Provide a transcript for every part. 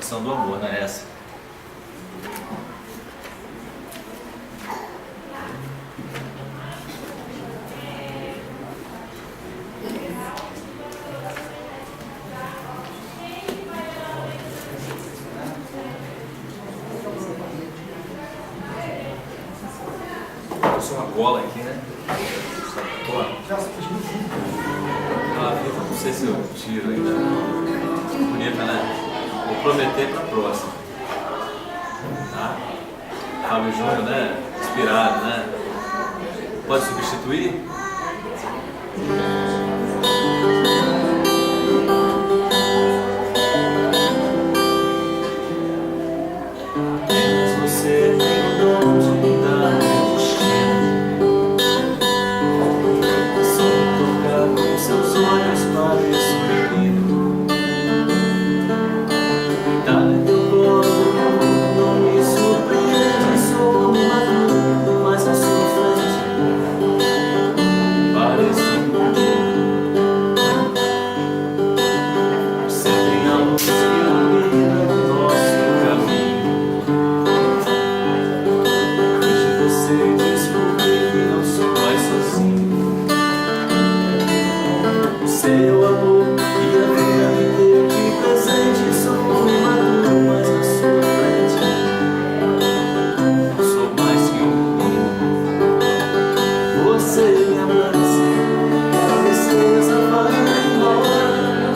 Canção do amor, não é essa? Só uma gola aqui, né? Ah, não sei se eu tiro ainda. Bonita, né? Vou prometer para a próxima. Tá? Fábio Júnior, né? Inspirado, né? Pode substituir? Você tem o dom de mudar meu destino. Só tocar com seus olhos pareço um menino. Talento gosto, não me surpreende. Sou maduro, mas à sua frente pareço um menino. Você tem a luz que ilumina o nosso caminho. Você descobriu que não sou mais sozinho. O seu amor e a vida me deu de presente. Sou imaturo, mas na sua frente não sou mais que um menino. Você me abraçou e a tristeza vai embora.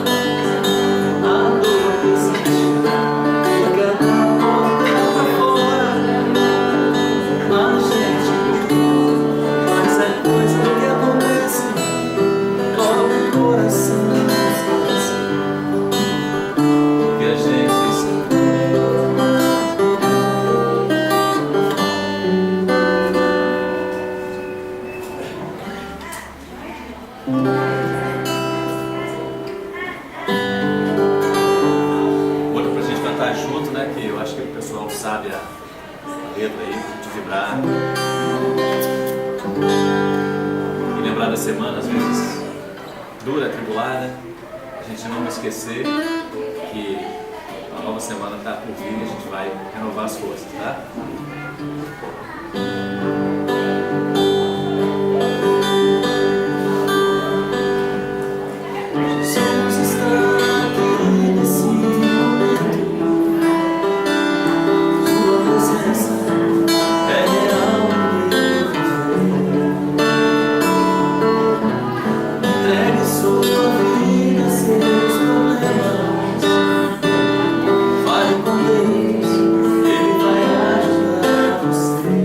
A dor existe, fica da porta pra fora. Mas é coisa que acontece, logo o coração esquece que a gente se outra pra gente cantar junto, né? Que eu acho que o pessoal sabe a letra aí, de vibrar. E lembrar da semana, às vezes, dura, atribulada, a gente não esquecer que a nova semana está por vir e a gente vai renovar as forças, tá? Somos estar aqui nesse momento. Sua presença é real no meu viver. Entregue sua vida, seus problemas. Fale com Deus, Ele vai ajudar você.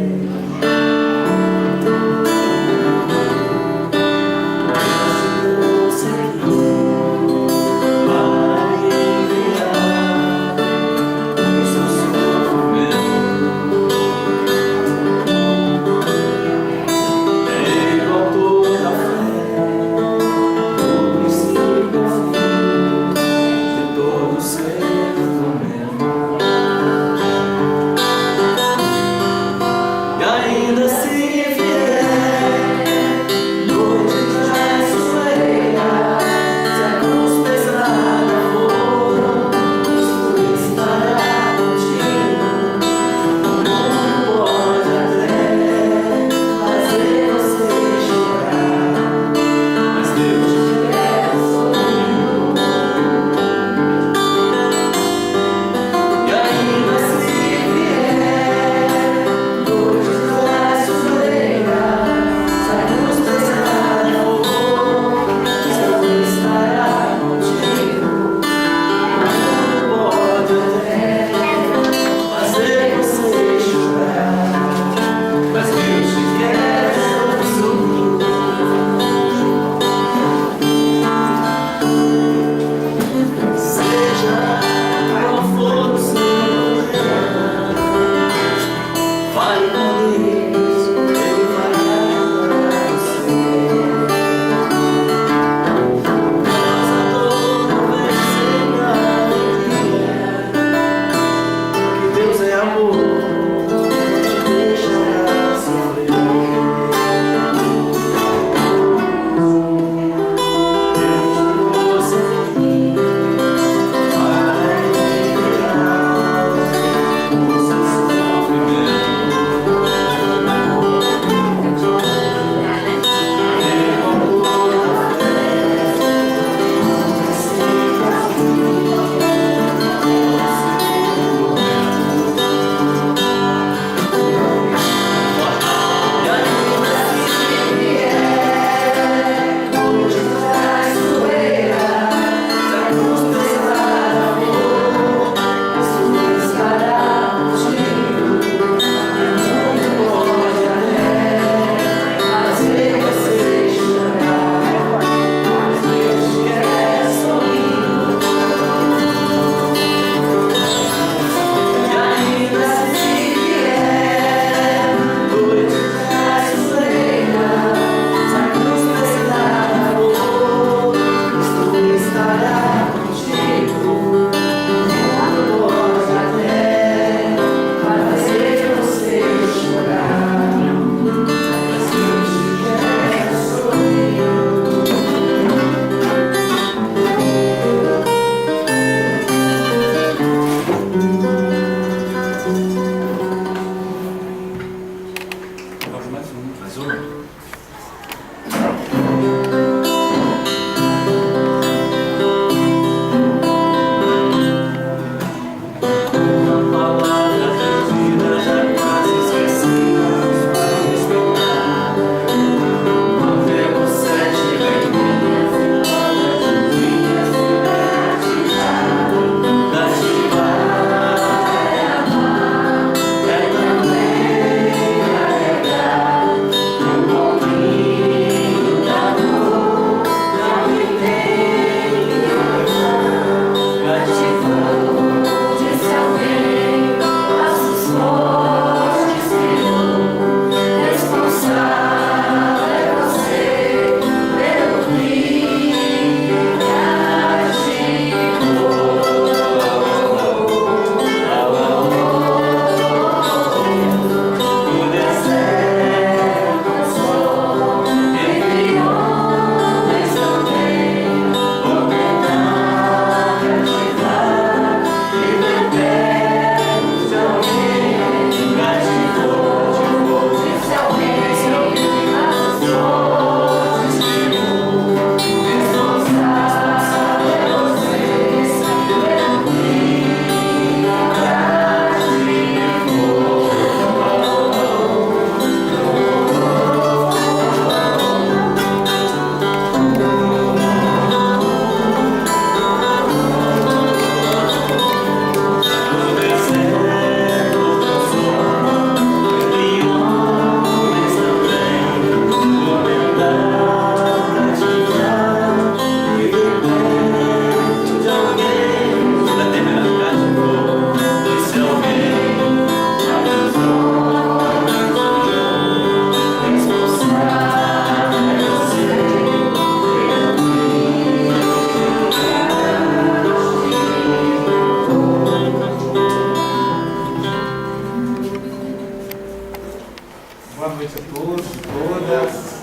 noite a todos e todas.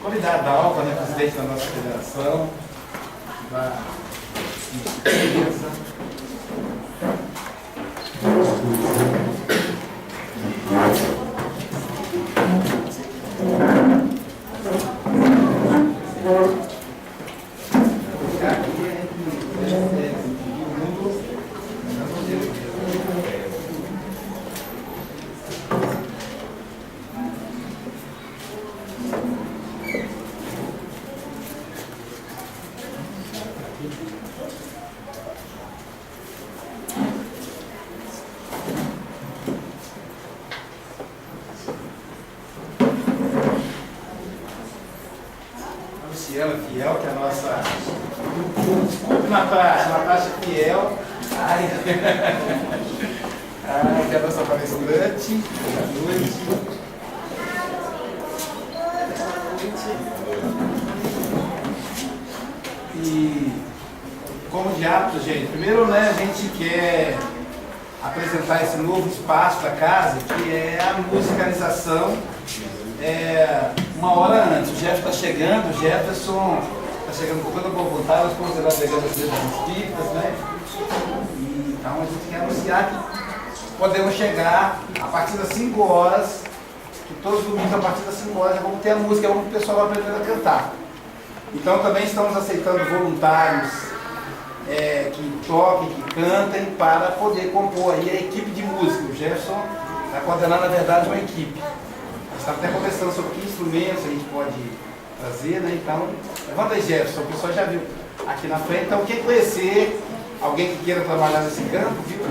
Convidado da Alva, né, presidente da nossa federação, da empresa. Luciana Fiel, que é a nossa. Desculpe, Natasha Fiel. Ai, que é a nossa palestrante. Boa noite. E como de hábito, gente, primeiro, né, a gente quer apresentar esse novo espaço da casa, que é a musicalização. Uma hora antes, o Jefferson está chegando, o Jefferson está chegando com toda boa vontade, nós vamos levar pegando as espíritas, né? E, então a gente quer anunciar que podemos chegar a partir das 5 horas, que todos os domingos a partir das 5 horas já vamos ter a música, vamos o pessoal vai aprender a cantar. Então também estamos aceitando voluntários que toquem, que cantem, para poder compor aí a equipe de música. O Jefferson está coordenando, na verdade, uma equipe. Está até conversando sobre que instrumentos a gente pode trazer, né? Então, levanta aí, Jefferson, o pessoal já viu aqui na frente. Então, quem conhecer alguém que queira trabalhar nesse campo, viu?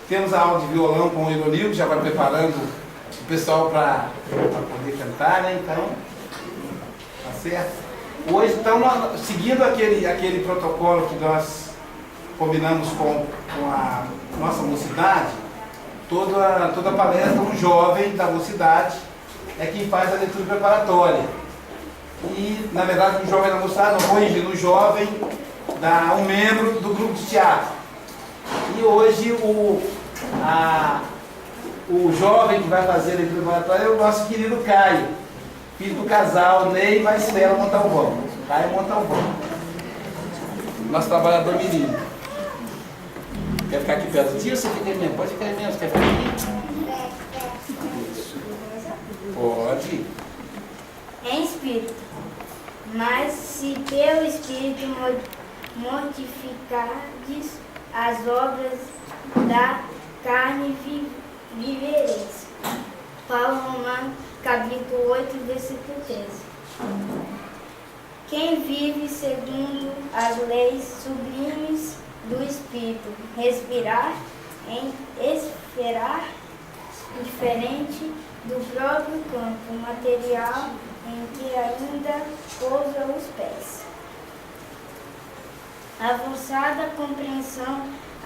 Temos a aula de violão com o Ironil, que já vai preparando o pessoal para poder cantar, né? Então, tá certo? Hoje, então, seguindo aquele protocolo que nós combinamos com a nossa mocidade, toda palestra, um jovem da mocidade é quem faz a leitura preparatória. E, na verdade, um jovem da mocidade, não, corrigindo, um jovem, um membro do grupo de teatro. E hoje o jovem que vai fazer a leitura preparatória é o nosso querido Caio, filho do casal Ney e Marcela Montalvão. Caio Montalvão, nosso trabalhador menino. Quer ficar aqui perto do tio? Você fica aí mesmo? Pode ficar aí mesmo. Você quer ficar aqui? Pode. Em espírito. Mas se pelo espírito mortificardes as obras da carne, vivereis. Paulo Romanos, capítulo 8, versículo 13. Quem vive segundo as leis sublimes do espírito, respirar em esferar diferente do próprio campo material em que ainda pousa os pés. Avançada compreensão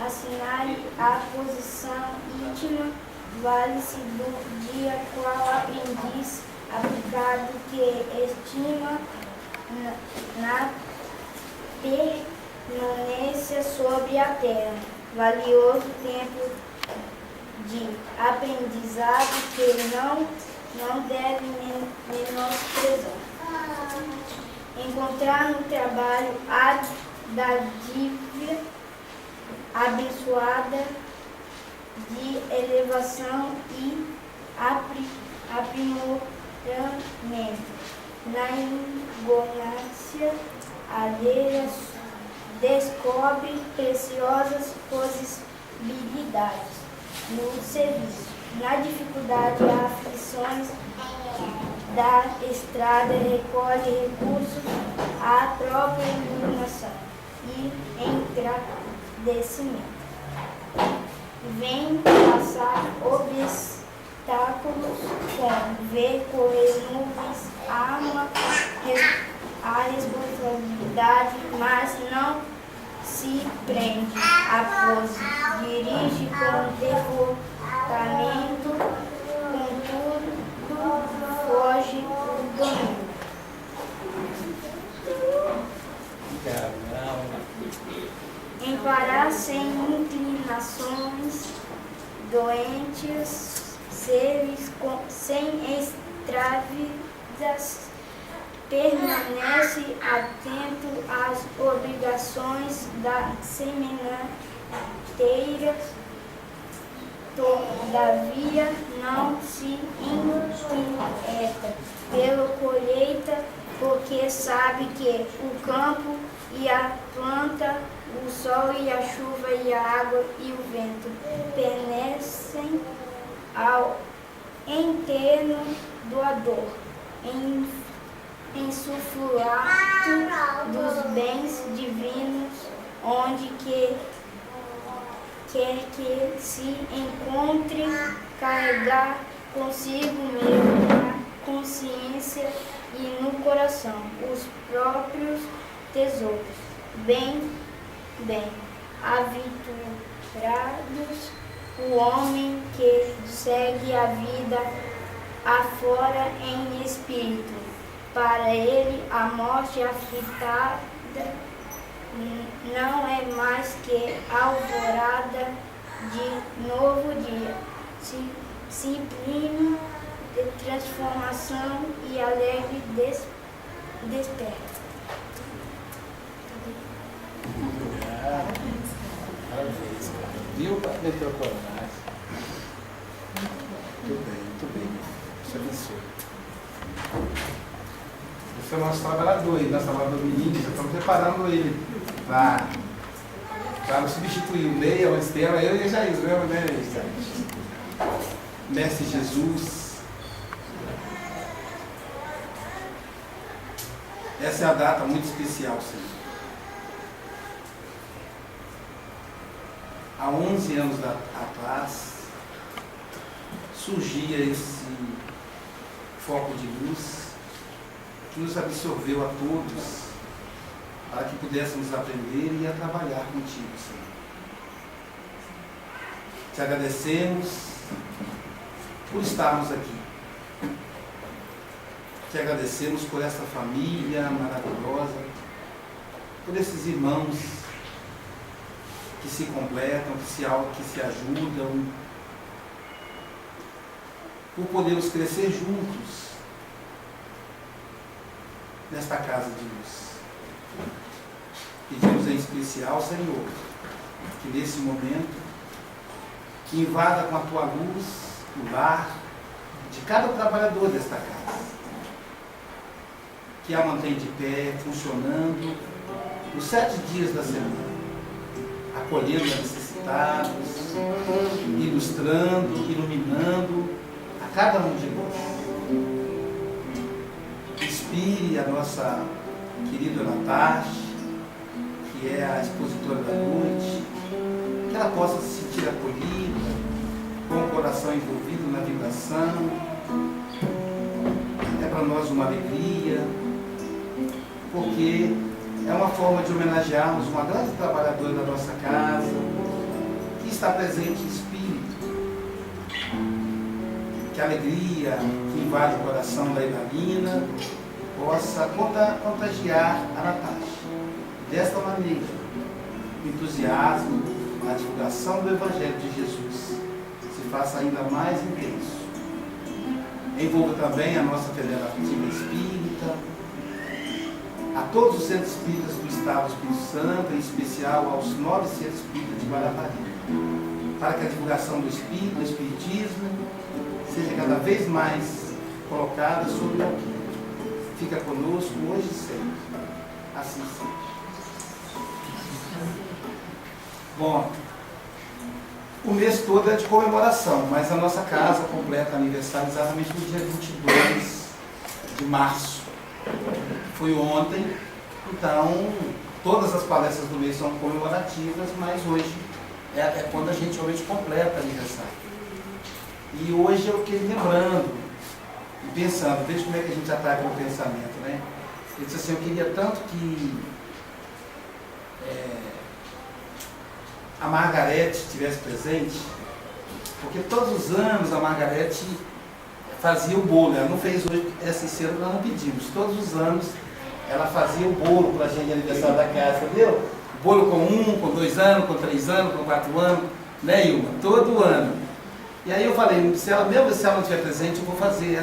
assinale a posição íntima, vale-se do dia qual aprendiz aplicado que estima na permanência sobre a terra, valioso tempo de aprendizado que não deve menosprezar. Encontrar no trabalho a dádiva abençoada de elevação e aprimoramento. Na ignorância alheia descobre preciosas possibilidades no serviço. Na dificuldade e aflições da estrada recolhe recursos à própria iluminação e engrandecimento. Vem passar obstáculos com ver correr nuvens, ama a responsabilidade, mas não se prende à pose, dirige com devotamento, contudo foge do domínio. Emparar sem inclinações, doentes, seres sem travidas, permanece atento às obrigações da sementeira, todavia não se inquieta pela colheita, porque sabe que o campo e a planta, o sol e a chuva e a água e o vento pertencem ao eterno doador, insuflato dos bens divinos, onde quer que se encontre, carregar consigo mesmo na consciência e no coração os próprios tesouros, bem-aventurados o homem que segue a vida afora em espírito. Para ele a morte afitada não é mais que alvorada de novo dia, sublime de transformação e alegre desperta. Parabéns, cara. Viu? Meteu a coragem. Muito bem, muito bem. Deus abençoe. Esse é o nosso trabalhador aí, nosso trabalhador menino, já estamos preparando ele para substituir o Leia, o Estela, eu e a Jair, lembra, né, Jair? Mestre Jesus. Essa é a data muito especial, Senhor. Há 11 anos atrás, surgia esse foco de luz que nos absorveu a todos para que pudéssemos aprender e a trabalhar contigo, Senhor. Te agradecemos por estarmos aqui. Te agradecemos por essa família maravilhosa, por esses irmãos que se completam, que se ajudam, por podermos crescer juntos nesta casa de luz. Pedimos em especial, Senhor, que nesse momento, que invada com a tua luz o lar de cada trabalhador desta casa, que a mantém de pé, funcionando os 7 dias da semana, acolhendo os necessitados, ilustrando, iluminando a cada um de nós. Inspire a nossa querida Natasha, que é a expositora da noite, que ela possa se sentir acolhida, com o coração envolvido na vibração. É para nós uma alegria, porque é uma forma de homenagearmos uma grande trabalhadora da nossa casa, que está presente em espírito. Que a alegria que invade o coração da Idalina possa contagiar a Natasha. Desta maneira, o entusiasmo na divulgação do Evangelho de Jesus se faça ainda mais intenso. Envolva também a nossa federativa espírita, a todos os centros espíritas do Estado do Espírito Santo, em especial aos 9 centros espíritas de Guarapari, para que a divulgação do Espírito, do Espiritismo, seja cada vez mais colocada sobre o alquim. Fica conosco hoje e sempre. Assim seja. Bom, o mês todo é de comemoração, mas a nossa casa completa aniversário exatamente no dia 22 de março. Foi ontem, então todas as palestras do mês são comemorativas, mas hoje é quando a gente realmente completa aniversário. E hoje eu fiquei lembrando e pensando, veja como é que a gente atrai pelo pensamento, né? Eu disse assim, eu queria tanto que a Margarete estivesse presente, porque todos os anos a Margarete fazia o bolo. Ela não fez hoje essa cena, nós não pedimos. Todos os anos ela fazia o bolo para a gente de aniversário da casa, entendeu? Bolo com 1, com 2 anos, com 3 anos, com 4 anos, né, Ilma? Todo ano. E aí eu falei, mesmo se ela não estiver presente, eu vou fazer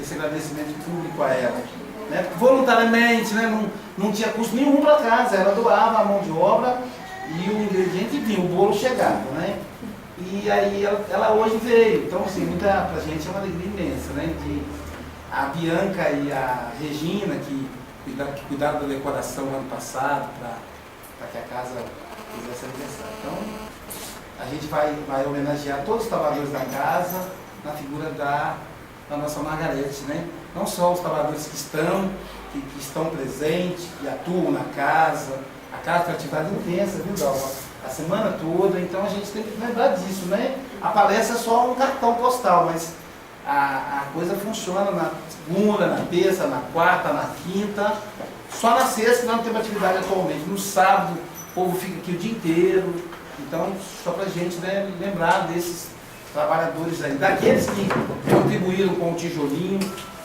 esse agradecimento público a ela. Né? Porque voluntariamente, né? Não tinha custo nenhum para casa, ela doava a mão de obra e o ingrediente vinha, o bolo chegava. Né? E aí ela hoje veio, então assim, pra gente é uma alegria imensa, né? A Bianca e a Regina, que cuidaram da decoração no ano passado, para que a casa fizesse aniversário. Então, a gente vai homenagear todos os trabalhadores da casa na figura da nossa Margarete, né? Não só os trabalhadores que estão presentes, que atuam na casa. A casa tem atividade intensa, viu, Dalva? A semana toda, então a gente tem que lembrar disso, né? A palestra é só um cartão postal, mas a coisa funciona na segunda, na terça, na quarta, na quinta. Só na sexta não temos atividade atualmente. No sábado, o povo fica aqui o dia inteiro. Então, só para a gente, né, lembrar desses trabalhadores aí, daqueles que contribuíram com o tijolinho.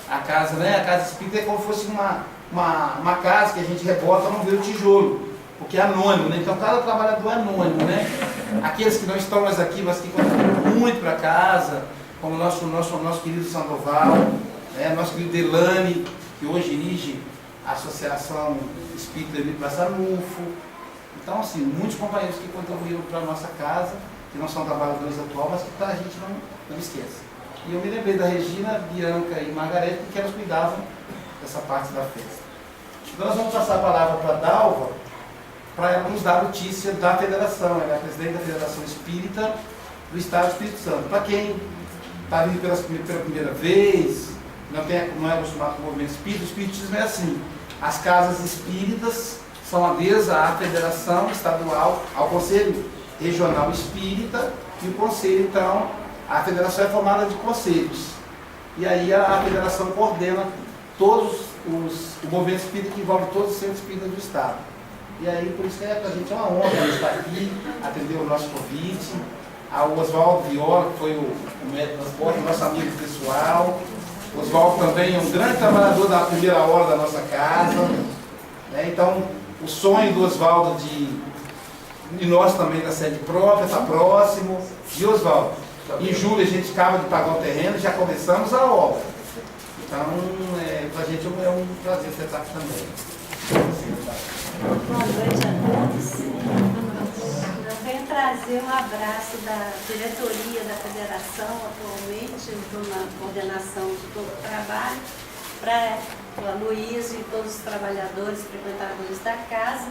A casa, né? A casa espírita é como se fosse uma casa que a gente rebota, não vê o tijolo, porque é anônimo, né? Então cada trabalhador é anônimo, né? Aqueles que não estão mais aqui, mas que contribuem muito para a casa, como o nosso querido Sandoval, né? Nosso querido Delane, que hoje dirige a Associação Espírita de Passanufo. Então, assim, muitos companheiros que contribuíram para a nossa casa, que não são trabalhadores atuais, mas que a gente não esquece. E eu me lembrei da Regina, Bianca e Margarete, porque elas cuidavam dessa parte da festa. Então nós vamos passar a palavra para a Dalva, para ela nos dar notícia da federação. Ela é a presidente da Federação Espírita do Estado do Espírito Santo. Para quem está vindo pela primeira vez, não é acostumado com o movimento espírita, o espiritismo é assim. As casas espíritas são adesas à Federação Estadual, ao Conselho Regional Espírita, e o Conselho, então, a Federação é formada de conselhos. E aí a Federação coordena todos o movimento espírita, que envolve todos os centros espíritas do Estado. E aí, por isso que para a gente é uma honra estar aqui, atender o nosso convite. Ao Oswaldo Viola, que foi o médico de transporte, nosso amigo pessoal. O Oswaldo também é um grande trabalhador da primeira hora da nossa casa. Né? Então, o sonho do Oswaldo e nós também da sede própria, está próximo. E Oswaldo, em julho a gente acaba de pagar o terreno, já começamos a obra. Então, para a gente é um prazer você estar aqui também. Boa noite a todos. Eu venho trazer um abraço da diretoria da federação, atualmente, na coordenação de todo o trabalho, para a Luísa e todos os trabalhadores, frequentadores da casa,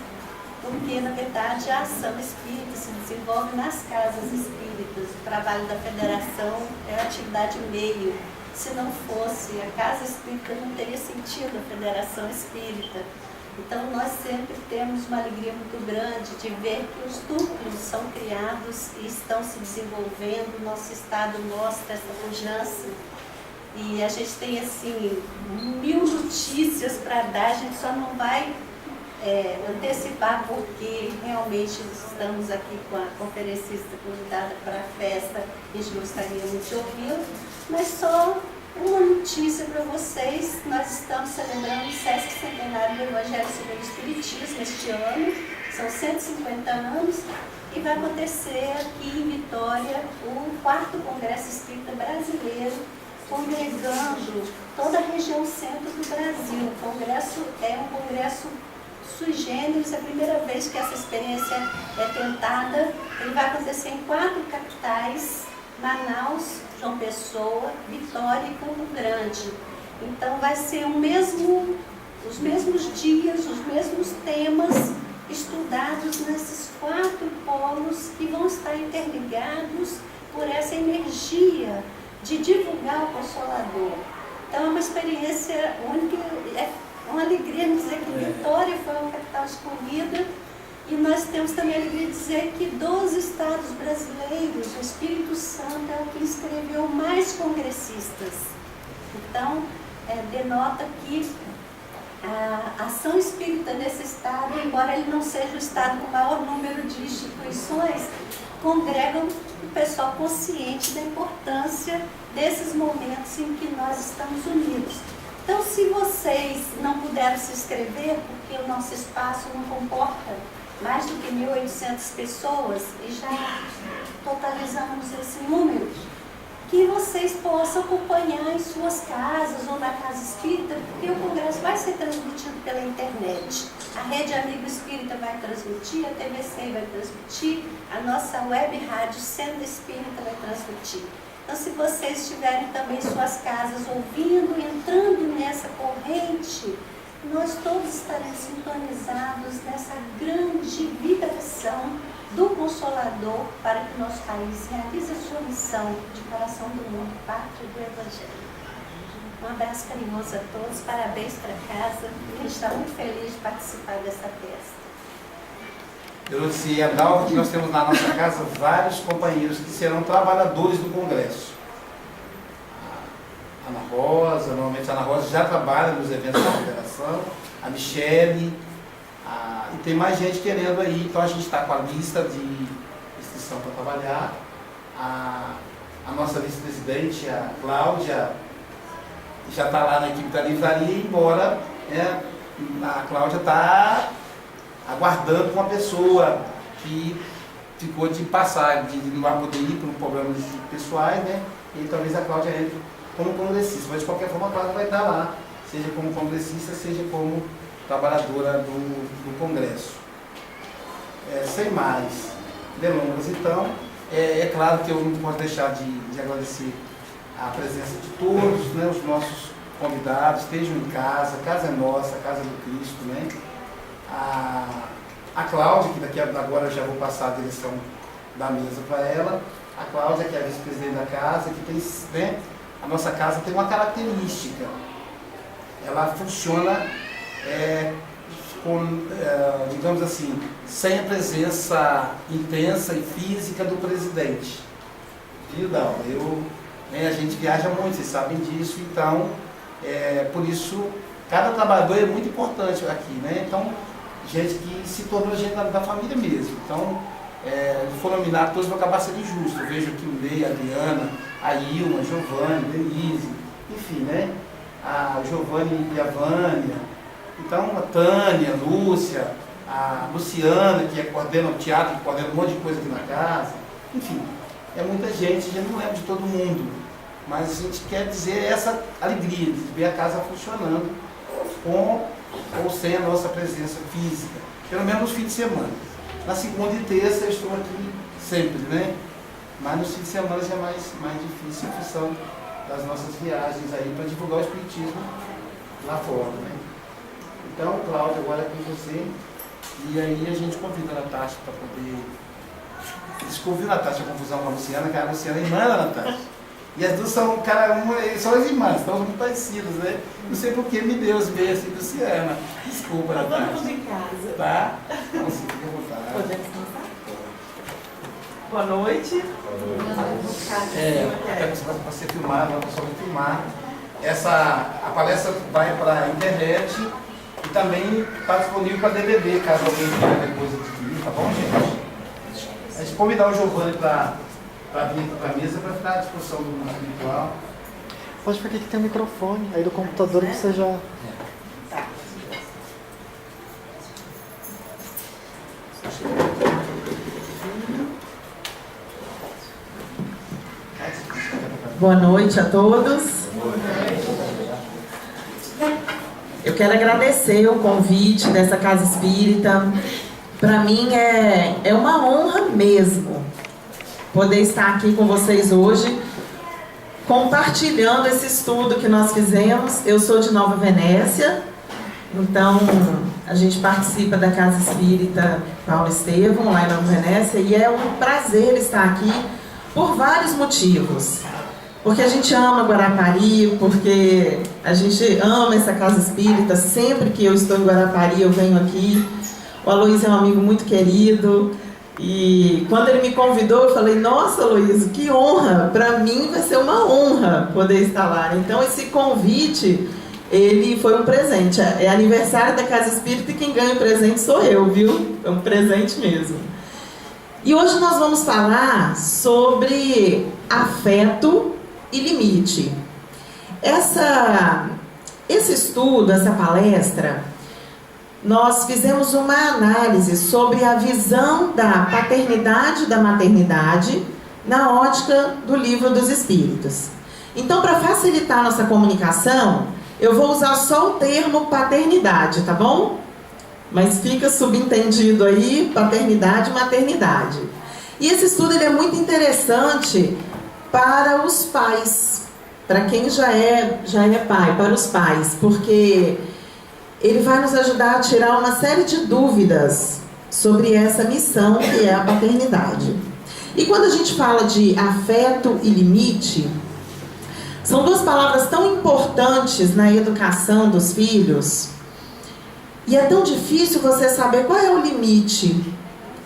porque, na verdade, a ação espírita se desenvolve nas casas espíritas. O trabalho da federação é a atividade meio. Se não fosse a casa espírita, não teria sentido a federação espírita. Então, nós sempre temos uma alegria muito grande de ver que os núcleos são criados e estão se desenvolvendo. O nosso Estado mostra essa pujança. E a gente tem, assim, 1000 notícias para dar, a gente só não vai antecipar, porque realmente estamos aqui com a conferencista convidada para a festa e a gente gostaria muito de ouvi-la, mas só uma notícia para vocês: nós estamos celebrando o 60º centenário do Evangelho segundo o Espiritismo este ano, são 150 anos, e vai acontecer aqui em Vitória o 4º Congresso Espírita Brasileiro, congregando toda a região centro do Brasil. O congresso é um congresso sui generis, é a primeira vez que essa experiência é tentada. Ele vai acontecer em 4 capitais: Manaus, João Pessoa, Vitória e Campo Grande. Então vai ser os mesmos dias, os mesmos temas estudados nesses 4 polos, que vão estar interligados por essa energia de divulgar o Consolador. Então é uma experiência única, é uma alegria dizer que Vitória foi uma capital escolhida, e nós temos também a alegria de dizer que dos estados brasileiros, o Espírito Santo é o que inscreveu mais congressistas. Então, denota que a ação espírita nesse estado, embora ele não seja o estado com o maior número de instituições, congregam o pessoal consciente da importância desses momentos em que nós estamos unidos. Então, se vocês não puderam se inscrever, porque o nosso espaço não comporta mais do que 1.800 pessoas, e já totalizamos esse número, que vocês possam acompanhar em suas casas ou na casa espírita, porque o congresso vai ser transmitido pela internet. A Rede Amigo Espírita vai transmitir, a TVC vai transmitir, a nossa web rádio Centro Espírita vai transmitir. Então, se vocês estiverem também em suas casas ouvindo, entrando nessa corrente, nós todos estaremos sintonizados nessa grande vibração do Consolador para que o nosso país realize a sua missão de coração do mundo, pátria do Evangelho. Um abraço carinhoso a todos, parabéns para casa, a gente está muito feliz de participar dessa festa. Dorothea e Adalva, que nós temos na nossa casa vários companheiros que serão trabalhadores do Congresso. A Ana Rosa, normalmente a Ana Rosa já trabalha nos eventos da Federação, a Michele, e tem mais gente querendo aí, então a gente está com a lista de inscrição para trabalhar. A nossa vice-presidente, a Cláudia, já está lá na equipe da livraria, embora a Cláudia está aguardando uma pessoa que ficou de passar, de não vai poder ir por problemas pessoais, né? E talvez a Cláudia entre como congressista, mas de qualquer forma a Cláudia vai estar lá, seja como congressista, seja como trabalhadora do Congresso. Sem mais delongas, então, é claro que eu não posso deixar de agradecer a presença de todos, né, os nossos convidados, estejam em casa, a casa é nossa, a casa é do Cristo, né? A Cláudia, que daqui a agora eu já vou passar a direção da mesa para ela, a Cláudia, que é a vice-presidente da casa, que tem, né, a nossa casa tem uma característica, ela funciona digamos assim, sem a presença intensa e física do presidente. Viu, Dalva? A gente viaja muito, vocês sabem disso, então, por isso, cada trabalhador é muito importante aqui, né? Então, gente que se tornou gente da família mesmo. Então, se for nominar todos, vai acabar sendo injusto. Eu vejo aqui o Ney, a Adriana, a Ilma, a Giovanni, a Denise, enfim, né? A Giovanni e a Vânia. Então, a Tânia, a Lúcia, a Luciana, que coordena o teatro, que coordena um monte de coisa aqui na casa. Enfim, é muita gente, a gente não lembra de todo mundo. Mas a gente quer dizer essa alegria de ver a casa funcionando com ou sem a nossa presença física, pelo menos nos fins de semana. Na segunda e terça eu estou aqui sempre, né? Mas nos fins de semana já é mais difícil em função das nossas viagens aí para divulgar o Espiritismo lá fora, né? Então, Cláudia, agora é com você. E aí a gente convida a Natasha para poder... Eles convidam a Natasha a confusão com a Luciana, que a Luciana é irmã da Natasha. E as duas são, são as irmãs, estão muito parecidas, né? Não sei por que me deu os beijos assim, Luciana. Desculpa, Natasha. Todo mundo em casa. Tá? Então, assim, fica à vontade. Podemos começar? Boa noite. Para ser filmado, a pessoa vai filmar. A palestra vai para a internet e também está disponível para DVD, caso alguém queira depois adquirir, tá bom, gente? A gente convidar o Giovanni para vir para a mesa para ficar à disposição do mundo espiritual. Pode porque aqui tem um microfone, aí do computador você já... Tá. Boa noite a todos. Eu quero agradecer o convite dessa Casa Espírita. Para mim é uma honra mesmo poder estar aqui com vocês hoje, compartilhando esse estudo que nós fizemos. Eu sou de Nova Venécia, então a gente participa da Casa Espírita Paulo Estevão, lá em Nova Venécia, e é um prazer estar aqui por vários motivos. Porque a gente ama Guarapari, porque a gente ama essa Casa Espírita. Sempre que eu estou em Guarapari, eu venho aqui. O Aloysio é um amigo muito querido. E quando ele me convidou, eu falei, nossa, Aloysio, que honra! Para mim vai ser uma honra poder estar lá. Então, esse convite, ele foi um presente. É aniversário da Casa Espírita e quem ganha o presente sou eu, viu? É um presente mesmo. E hoje nós vamos falar sobre afeto e limite. Esse estudo, essa palestra, nós fizemos uma análise sobre a visão da paternidade e da maternidade na ótica do Livro dos Espíritos. Então, para facilitar a nossa comunicação, eu vou usar só o termo paternidade, tá bom? Mas fica subentendido aí, paternidade e maternidade. E esse estudo ele é muito interessante para os pais, para quem já é pai, para os pais, porque ele vai nos ajudar a tirar uma série de dúvidas sobre essa missão que é a paternidade. E quando a gente fala de afeto e limite, são duas palavras tão importantes na educação dos filhos, e é tão difícil você saber qual é o limite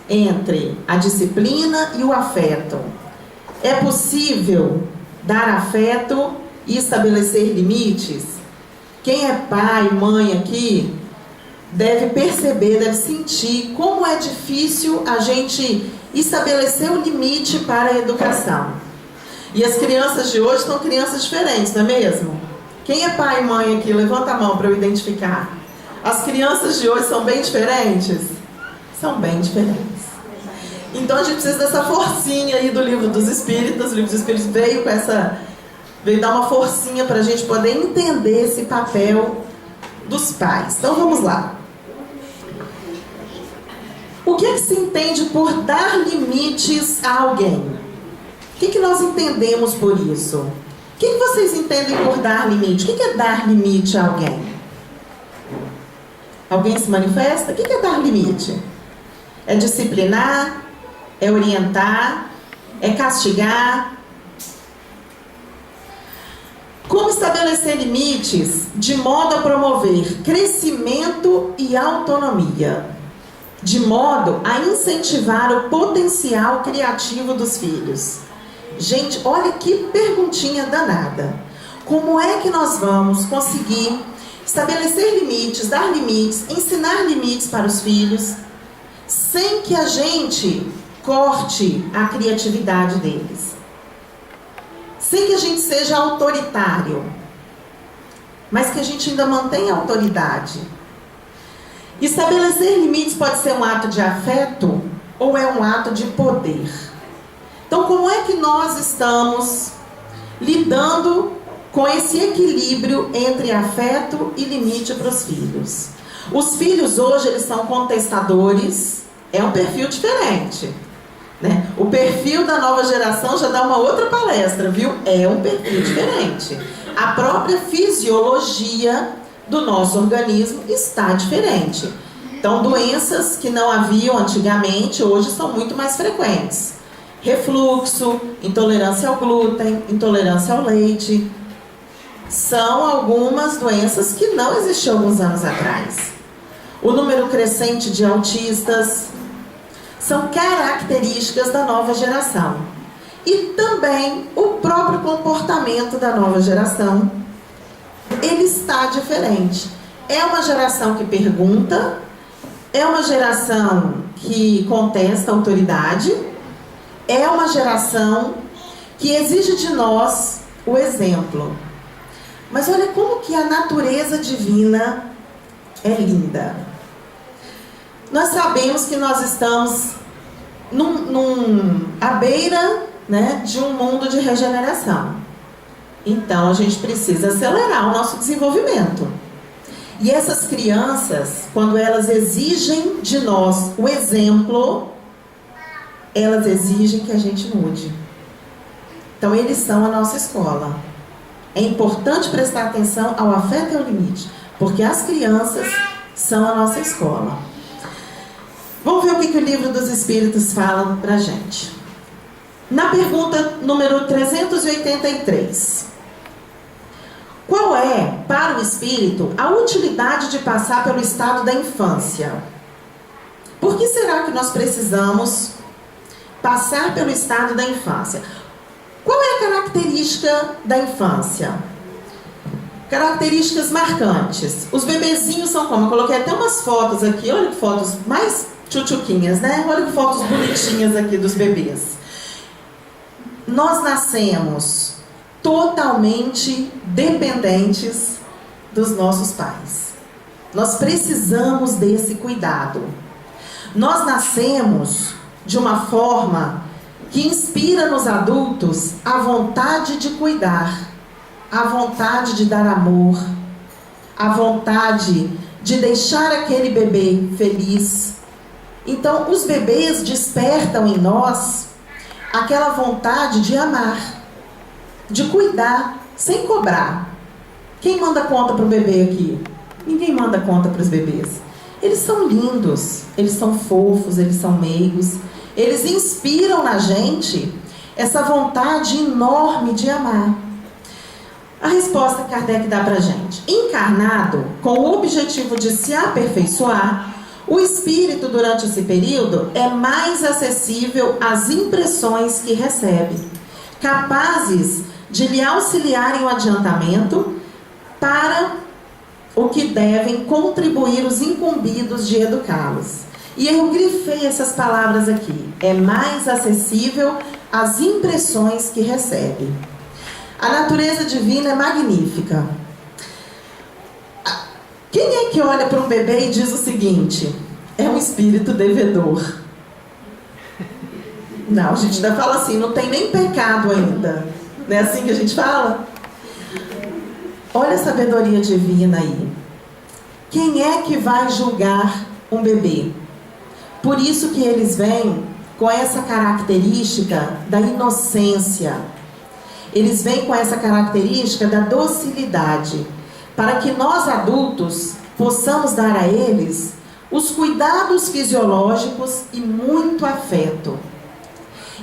entre a disciplina e o afeto. É possível dar afeto e estabelecer limites? Quem é pai, mãe aqui, deve perceber, deve sentir como é difícil a gente estabelecer um limite para a educação. E as crianças de hoje são crianças diferentes, não é mesmo? Quem é pai e mãe aqui? Levanta a mão para eu identificar. As crianças de hoje são bem diferentes? São bem diferentes. Então a gente precisa dessa forcinha aí do Livro dos Espíritos. O Livro dos Espíritos veio dar uma forcinha para a gente poder entender esse papel dos pais. Então vamos lá. O que se entende por dar limites a alguém? O que nós entendemos por isso? O que vocês entendem por dar limite? O que é dar limite a alguém? Alguém se manifesta? O que é dar limite? É disciplinar? É orientar? É castigar? Como estabelecer limites de modo a promover crescimento e autonomia, de modo a incentivar o potencial criativo dos filhos? Gente, olha que perguntinha danada. Como é que nós vamos conseguir estabelecer limites, dar limites, ensinar limites para os filhos, sem que a gente corte a criatividade deles? Sem que a gente seja autoritário, mas que a gente ainda mantenha a autoridade. Estabelecer limites pode ser um ato de afeto ou é um ato de poder. Então, como é que nós estamos lidando com esse equilíbrio entre afeto e limite para os filhos? Os filhos hoje, eles são contestadores, é um perfil diferente, né? O perfil da nova geração já dá uma outra palestra, viu? É um perfil diferente. A própria fisiologia do nosso organismo está diferente. Então, doenças que não haviam antigamente, hoje são muito mais frequentes. Refluxo, intolerância ao glúten, intolerância ao leite, são algumas doenças que não existiam alguns anos atrás. O número crescente de autistas são características da nova geração. E também o próprio comportamento da nova geração, ele está diferente. É uma geração que pergunta, é uma geração que contesta a autoridade, é uma geração que exige de nós o exemplo. Mas olha como que a natureza divina é linda. Nós sabemos que nós estamos à beira, né, de um mundo de regeneração. Então a gente precisa acelerar o nosso desenvolvimento. E essas crianças, quando elas exigem de nós o exemplo, elas exigem que a gente mude. Então eles são a nossa escola. É importante prestar atenção ao afeto e ao limite, porque as crianças são a nossa escola. Vamos ver o que o Livro dos Espíritos fala pra gente. Na pergunta número 383. Qual é, para o espírito, a utilidade de passar pelo estado da infância? Por que será que nós precisamos passar pelo estado da infância? Qual é a característica da infância? Características marcantes. Os bebezinhos são como? Eu coloquei até umas fotos aqui, olha que fotos mais tchutchuquinhas, né? Olha que fotos bonitinhas aqui dos bebês. Nós nascemos totalmente dependentes dos nossos pais. Nós precisamos desse cuidado. Nós nascemos de uma forma que inspira nos adultos a vontade de cuidar, a vontade de dar amor, a vontade de deixar aquele bebê feliz. Então, os bebês despertam em nós aquela vontade de amar, de cuidar, sem cobrar. Quem manda conta para o bebê aqui? Ninguém manda conta para os bebês. Eles são lindos, eles são fofos, eles são meigos. Eles inspiram na gente essa vontade enorme de amar. A resposta que Kardec dá para a gente: encarnado, com o objetivo de se aperfeiçoar, o espírito durante esse período é mais acessível às impressões que recebe, capazes de lhe auxiliarem o adiantamento para o que devem contribuir os incumbidos de educá-los. E eu grifei essas palavras aqui: é mais acessível às impressões que recebe. A natureza divina é magnífica. Quem é que olha para um bebê e diz o seguinte: é um espírito devedor? Não, a gente ainda fala assim, não tem nem pecado ainda. Não é assim que a gente fala? Olha a sabedoria divina aí. Quem é que vai julgar um bebê? Por isso que eles vêm com essa característica da inocência. Eles vêm com essa característica da docilidade, para que nós adultos possamos dar a eles os cuidados fisiológicos e muito afeto.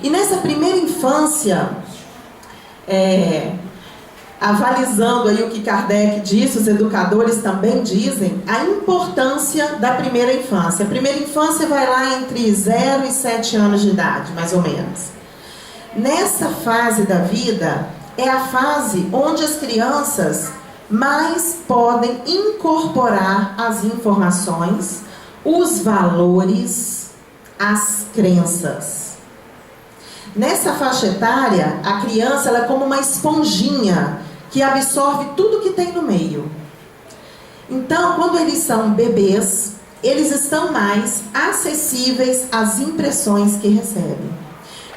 E nessa primeira infância, avalizando aí o que Kardec disse, os educadores também dizem, a importância da primeira infância. A primeira infância vai lá entre 0 e 7 anos de idade, mais ou menos. Nessa fase da vida, é a fase onde as crianças mais podem incorporar as informações, os valores, as crenças. Nessa faixa etária, a criança ela é como uma esponjinha que absorve tudo que tem no meio. Então, quando eles são bebês, eles estão mais acessíveis às impressões que recebem.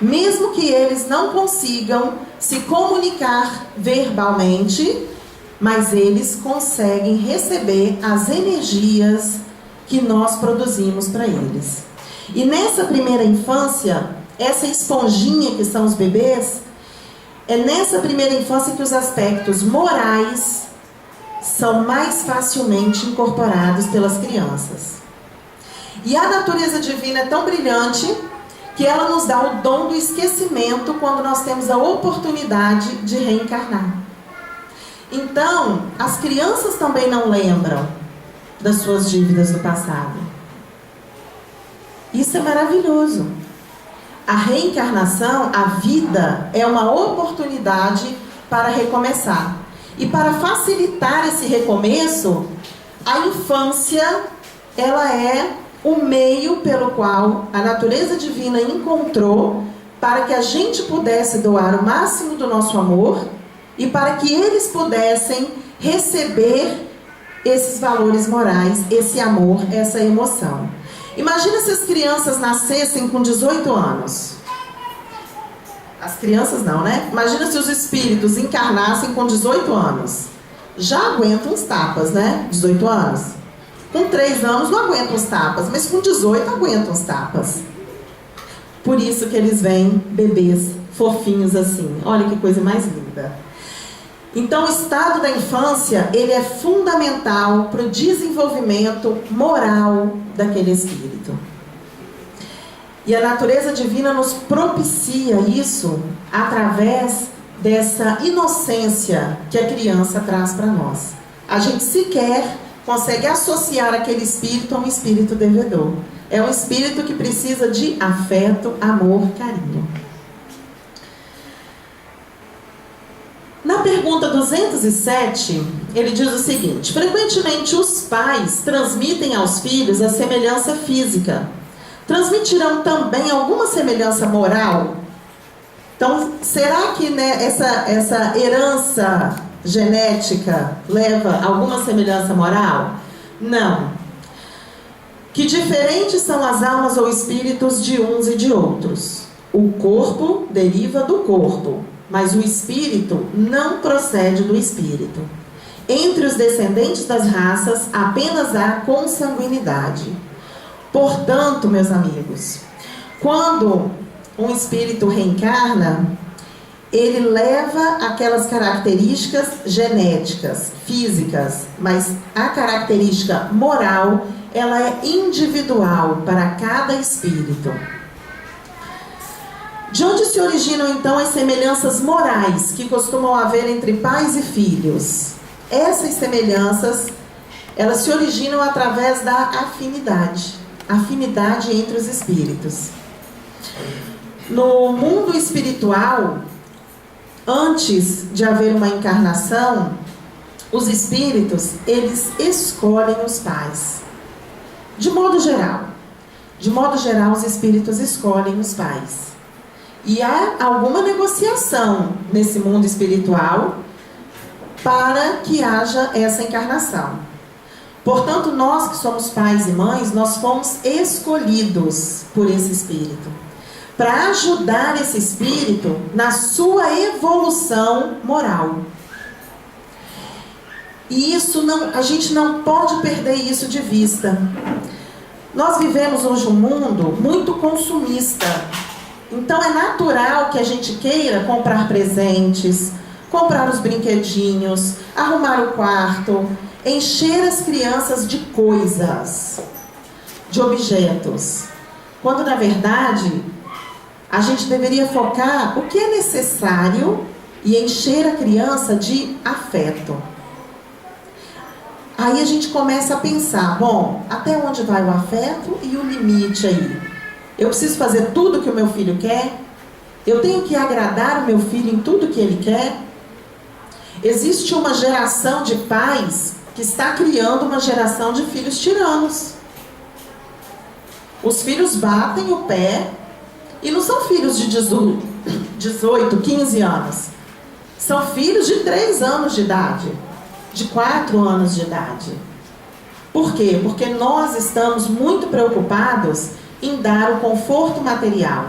Mesmo que eles não consigam se comunicar verbalmente, mas eles conseguem receber as energias que nós produzimos para eles. E nessa primeira infância, essa esponjinha que são os bebês, é nessa primeira infância que os aspectos morais são mais facilmente incorporados pelas crianças. E a natureza divina é tão brilhante que ela nos dá o dom do esquecimento quando nós temos a oportunidade de reencarnar. Então, as crianças também não lembram das suas dívidas do passado. Isso é maravilhoso. A reencarnação, a vida, é uma oportunidade para recomeçar. E para facilitar esse recomeço, a infância, ela é o meio pelo qual a natureza divina encontrou para que a gente pudesse doar o máximo do nosso amor e para que eles pudessem receber esses valores morais, esse amor, essa emoção. Imagina se as crianças nascessem com 18 anos. As crianças não, né? Imagina se os espíritos encarnassem com 18 anos. Já aguentam uns tapas, né? 18 anos. Com 3 anos não aguentam os tapas, mas com 18 aguentam os tapas. Por isso que eles vêm bebês fofinhos assim. Olha que coisa mais linda. Então o estado da infância, ele é fundamental para o desenvolvimento moral daquele espírito. E a natureza divina nos propicia isso através dessa inocência que a criança traz para nós. A gente sequer consegue associar aquele espírito a um espírito devedor. É um espírito que precisa de afeto, amor, carinho. Na pergunta 207, ele diz o seguinte: frequentemente os pais transmitem aos filhos a semelhança física. Transmitirão também alguma semelhança moral? Então, será que, né, essa herança genética leva alguma semelhança moral? Não. Que diferentes são as almas ou espíritos de uns e de outros. O corpo deriva do corpo, mas o espírito não procede do espírito. Entre os descendentes das raças apenas há consanguinidade. Portanto, meus amigos, quando um espírito reencarna, ele leva aquelas características genéticas, físicas, mas a característica moral, ela é individual para cada espírito. De onde se originam então as semelhanças morais que costumam haver entre pais e filhos? Essas semelhanças, elas se originam através da afinidade entre os espíritos. No mundo espiritual, antes de haver uma encarnação, os espíritos, eles escolhem os pais. De modo geral, os espíritos escolhem os pais. E há alguma negociação nesse mundo espiritual para que haja essa encarnação. Portanto, nós que somos pais e mães, nós fomos escolhidos por esse espírito, para ajudar esse espírito na sua evolução moral. E isso a gente não pode perder isso de vista. Nós vivemos hoje um mundo muito consumista. Então é natural que a gente queira comprar presentes, comprar os brinquedinhos, arrumar o quarto, encher as crianças de coisas, de objetos. Quando na verdade a gente deveria focar o que é necessário e encher a criança de afeto. Aí a gente começa a pensar, bom, até onde vai o afeto e o limite aí? Eu preciso fazer tudo que o meu filho quer? Eu tenho que agradar o meu filho em tudo que ele quer? Existe uma geração de pais que está criando uma geração de filhos tiranos. Os filhos batem o pé e não são filhos de 18, 15 anos. São filhos de 3 anos de idade, de 4 anos de idade. Por quê? Porque nós estamos muito preocupados em dar o conforto material,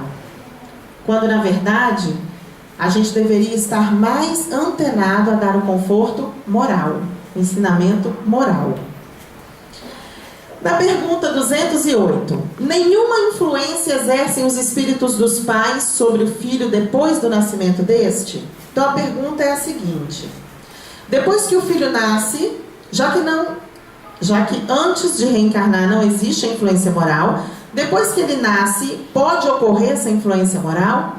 quando na verdade a gente deveria estar mais antenado a dar o conforto moral, o ensinamento moral. Na pergunta 208, nenhuma influência exercem os espíritos dos pais sobre o filho depois do nascimento deste? Então a pergunta é a seguinte: depois que o filho nasce, já que antes de reencarnar não existe a influência moral, depois que ele nasce, pode ocorrer essa influência moral?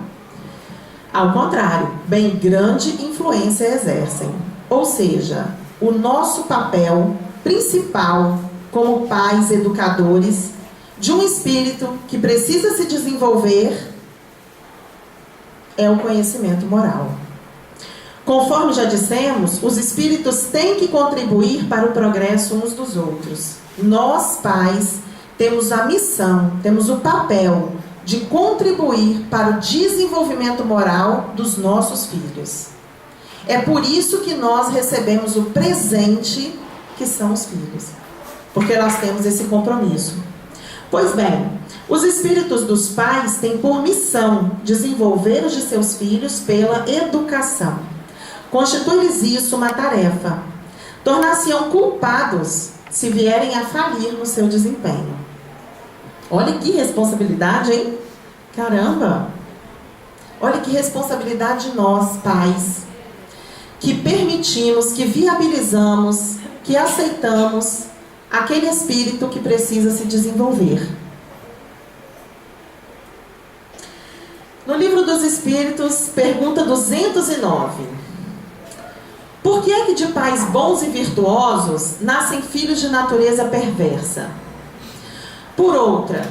Ao contrário, bem grande influência exercem. Ou seja, o nosso papel principal como pais educadores de um espírito que precisa se desenvolver é o conhecimento moral. Conforme já dissemos, os espíritos têm que contribuir para o progresso uns dos outros. Nós, pais, temos a missão, temos o papel de contribuir para o desenvolvimento moral dos nossos filhos. É por isso que nós recebemos o presente que são os filhos, porque nós temos esse compromisso. Pois bem, os espíritos dos pais têm por missão desenvolver os de seus filhos pela educação. Constitui-lhes isso uma tarefa. Tornar-se-ão culpados se vierem a falir no seu desempenho. Olha que responsabilidade, hein? Caramba! Olha que responsabilidade de nós, pais, que permitimos, que viabilizamos, que aceitamos aquele espírito que precisa se desenvolver. No Livro dos Espíritos, pergunta 209. Por que é que de pais bons e virtuosos nascem filhos de natureza perversa? Por outra,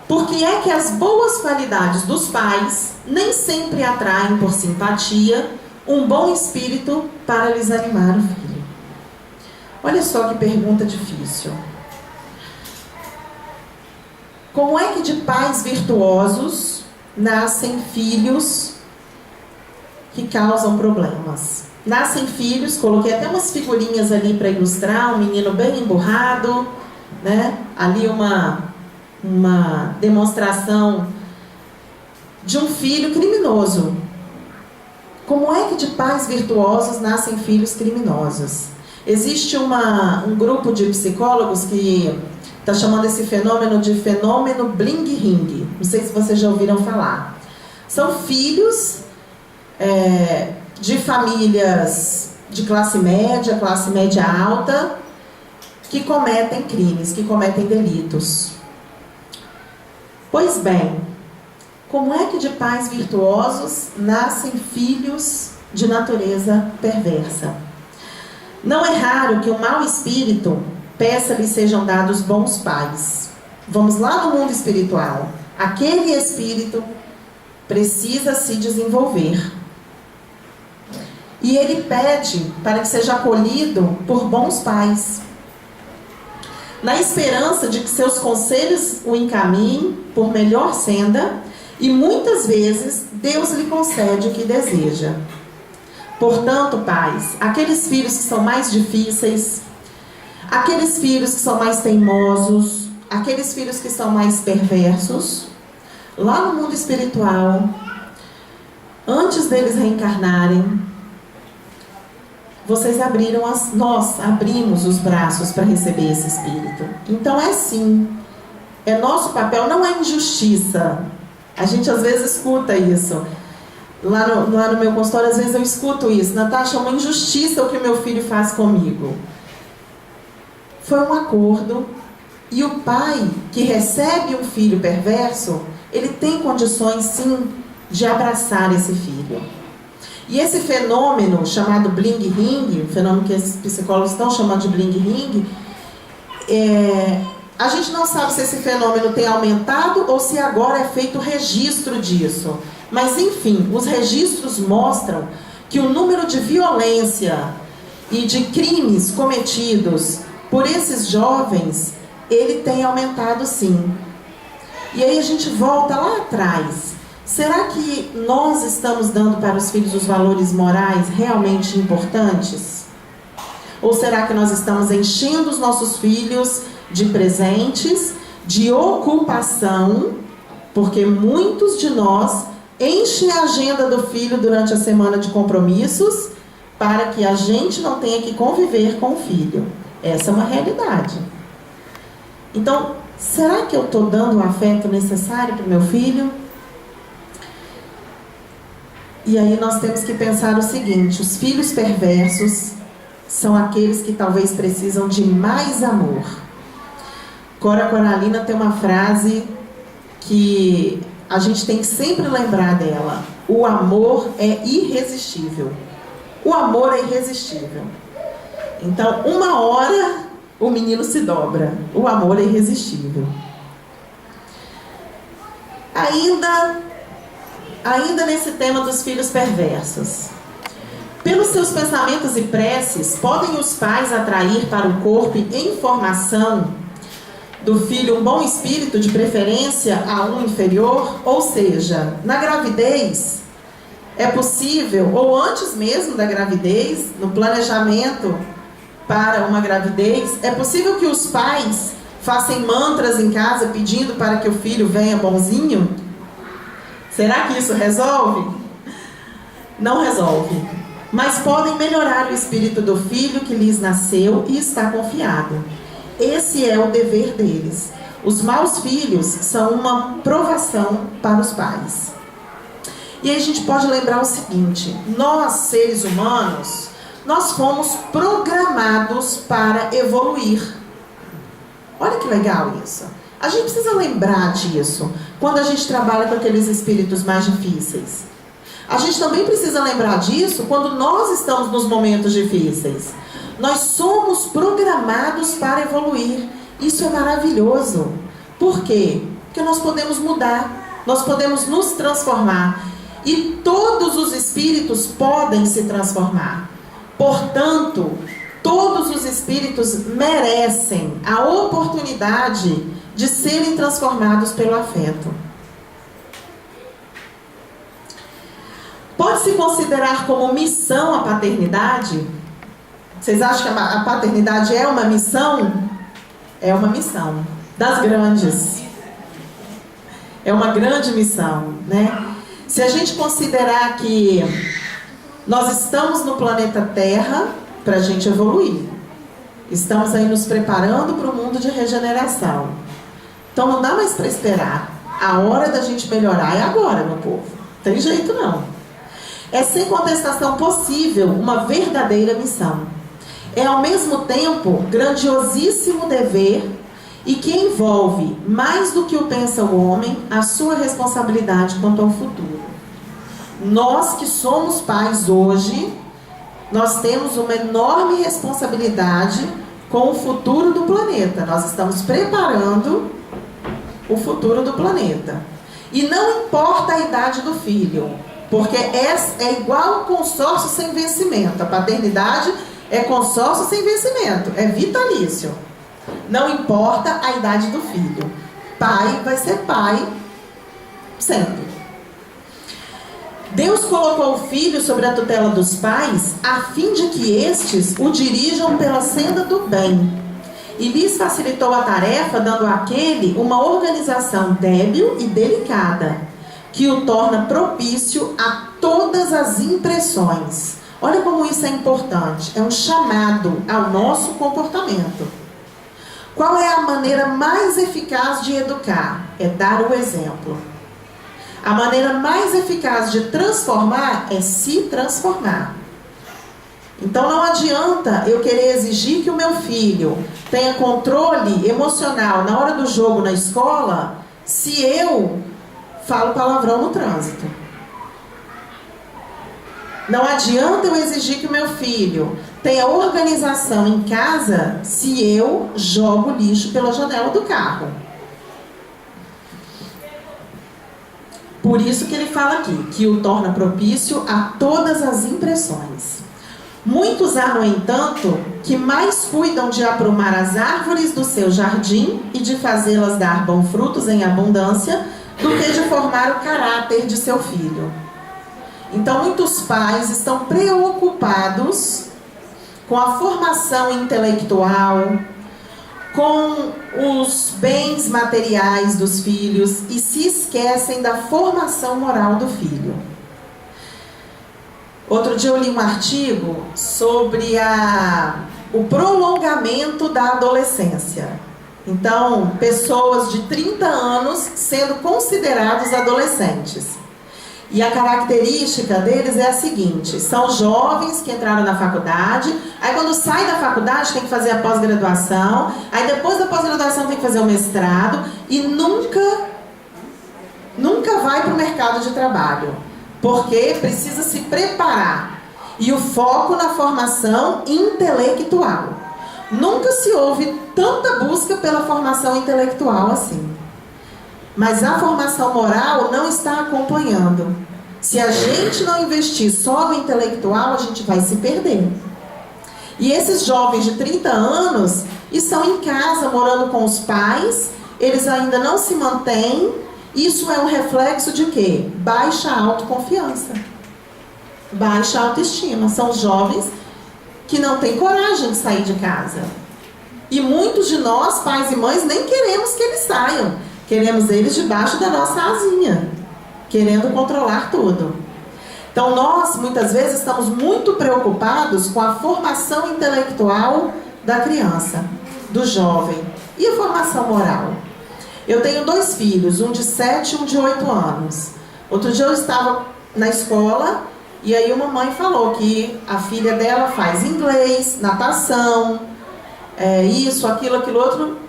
por que é que as boas qualidades dos pais nem sempre atraem por simpatia um bom espírito para lhes animar o filho? Olha só que pergunta difícil. Como é que de pais virtuosos nascem filhos que causam problemas? Nascem filhos, coloquei até umas figurinhas ali para ilustrar, um menino bem emburrado, né? Ali uma demonstração de um filho criminoso. Como é que de pais virtuosos nascem filhos criminosos? Existe um grupo de psicólogos que está chamando esse fenômeno de fenômeno bling ring. Não sei se vocês já ouviram falar. São filhos de famílias de classe média alta, que cometem crimes, que cometem delitos. Pois bem, como é que de pais virtuosos nascem filhos de natureza perversa? Não é raro que um mau espírito peça-lhe sejam dados bons pais. Vamos lá no mundo espiritual. Aquele espírito precisa se desenvolver. E ele pede para que seja acolhido por bons pais, na esperança de que seus conselhos o encaminhem por melhor senda, e muitas vezes Deus lhe concede o que deseja. Portanto, pais, aqueles filhos que são mais difíceis, aqueles filhos que são mais teimosos, aqueles filhos que são mais perversos, lá no mundo espiritual, antes deles reencarnarem, nós abrimos os braços para receber esse espírito. Então é sim, é nosso papel, não é injustiça. A gente às vezes escuta isso. Lá no meu consultório, às vezes eu escuto isso. Natasha, é uma injustiça o que o meu filho faz comigo. Foi um acordo. E o pai que recebe um filho perverso, ele tem condições sim de abraçar esse filho. E esse fenômeno chamado bling ring, o fenômeno que esses psicólogos estão chamando de bling ring, a gente não sabe se esse fenômeno tem aumentado ou se agora é feito registro disso. Mas enfim, os registros mostram que o número de violência e de crimes cometidos por esses jovens, ele tem aumentado sim. E aí a gente volta lá atrás. Será que nós estamos dando para os filhos os valores morais realmente importantes? Ou será que nós estamos enchendo os nossos filhos de presentes, de ocupação, porque muitos de nós enchem a agenda do filho durante a semana de compromissos para que a gente não tenha que conviver com o filho? Essa é uma realidade. Então, será que eu estou dando o afeto necessário para o meu filho? E aí nós temos que pensar o seguinte: os filhos perversos são aqueles que talvez precisam de mais amor. Cora Coralina tem uma frase que a gente tem que sempre lembrar dela: o amor é irresistível. O amor é irresistível. Então, uma hora o menino se dobra. O amor é irresistível. Ainda nesse tema dos filhos perversos. Pelos seus pensamentos e preces, podem os pais atrair para o corpo em formação do filho um bom espírito, de preferência a um inferior? Ou seja, na gravidez, é possível, ou antes mesmo da gravidez, no planejamento para uma gravidez, é possível que os pais façam mantras em casa pedindo para que o filho venha bonzinho? Será que isso resolve? Não resolve. Mas podem melhorar o espírito do filho que lhes nasceu e está confiado. Esse é o dever deles. Os maus filhos são uma provação para os pais. E aí a gente pode lembrar o seguinte: nós, seres humanos, nós fomos programados para evoluir. Olha que legal isso. A gente precisa lembrar disso quando a gente trabalha com aqueles espíritos mais difíceis. A gente também precisa lembrar disso quando nós estamos nos momentos difíceis. Nós somos programados para evoluir. Isso é maravilhoso. Por quê? Porque nós podemos mudar, nós podemos nos transformar. E todos os espíritos podem se transformar. Portanto, todos os espíritos merecem a oportunidade de serem transformados pelo afeto. Pode-se considerar como missão a paternidade? Vocês acham que a paternidade é uma missão? É uma missão das grandes. É uma grande missão, né? Se a gente considerar que nós estamos no planeta Terra para a gente evoluir, estamos aí nos preparando para o mundo de regeneração. Então não dá mais para esperar. A hora da gente melhorar é agora, meu povo. Não tem jeito não. É sem contestação possível uma verdadeira missão. É ao mesmo tempo grandiosíssimo dever e que envolve, mais do que o pensa o homem, a sua responsabilidade quanto ao futuro. Nós que somos pais hoje, nós temos uma enorme responsabilidade com o futuro do planeta. Nós estamos preparando o futuro do planeta. E não importa a idade do filho, porque é igual um consórcio sem vencimento. A paternidade é consórcio sem vencimento, é vitalício. Não importa a idade do filho. Pai vai ser pai sempre. Deus colocou o filho sobre a tutela dos pais a fim de que estes o dirijam pela senda do bem. E lhes facilitou a tarefa, dando àquele uma organização débil e delicada, que o torna propício a todas as impressões. Olha como isso é importante. É um chamado ao nosso comportamento. Qual é a maneira mais eficaz de educar? É dar o exemplo. A maneira mais eficaz de transformar é se transformar. Então não adianta eu querer exigir que o meu filho tenha controle emocional na hora do jogo na escola, se eu falo palavrão no trânsito. Não adianta eu exigir que o meu filho tenha organização em casa, se eu jogo lixo pela janela do carro. Por isso que ele fala aqui, que o torna propício a todas as impressões. Muitos há, no entanto, que mais cuidam de aprumar as árvores do seu jardim e de fazê-las dar bons frutos em abundância, do que de formar o caráter de seu filho. Então, muitos pais estão preocupados com a formação intelectual, com os bens materiais dos filhos e se esquecem da formação moral do filho. Outro dia eu li um artigo sobre o prolongamento da adolescência. Então, pessoas de 30 anos sendo considerados adolescentes. E a característica deles é a seguinte: são jovens que entraram na faculdade, aí quando sai da faculdade tem que fazer a pós-graduação, aí depois da pós-graduação tem que fazer o mestrado e nunca vai para o mercado de trabalho, porque precisa se preparar. E o foco na formação intelectual. Nunca se houve tanta busca pela formação intelectual assim. Mas a formação moral não está acompanhando. Se a gente não investir só no intelectual, a gente vai se perder. E esses jovens de 30 anos estão em casa, morando com os pais, eles ainda não se mantêm. Isso é um reflexo de quê? Baixa autoconfiança, baixa autoestima. São jovens que não têm coragem de sair de casa. E muitos de nós, pais e mães, nem queremos que eles saiam. Queremos eles debaixo da nossa asinha, querendo controlar tudo. Então nós, muitas vezes, estamos muito preocupados com a formação intelectual da criança, do jovem, e a formação moral. Eu tenho 2 filhos, um de 7 e um de 8 anos. Outro dia eu estava na escola e aí uma mãe falou que a filha dela faz inglês, natação, isso, aquilo outro.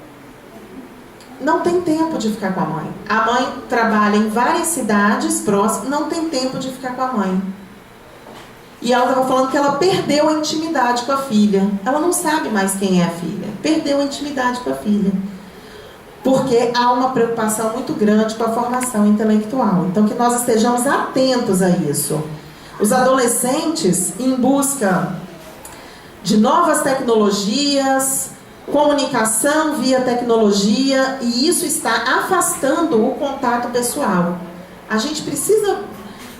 Não tem tempo de ficar com a mãe. A mãe trabalha em várias cidades próximas, não tem tempo de ficar com a mãe. E ela estava falando que ela perdeu a intimidade com a filha. Ela não sabe mais quem é a filha. Perdeu a intimidade com a filha. Porque há uma preocupação muito grande com a formação intelectual. Então, que nós estejamos atentos a isso. Os adolescentes, em busca de novas tecnologias, comunicação via tecnologia, e isso está afastando o contato pessoal. A gente precisa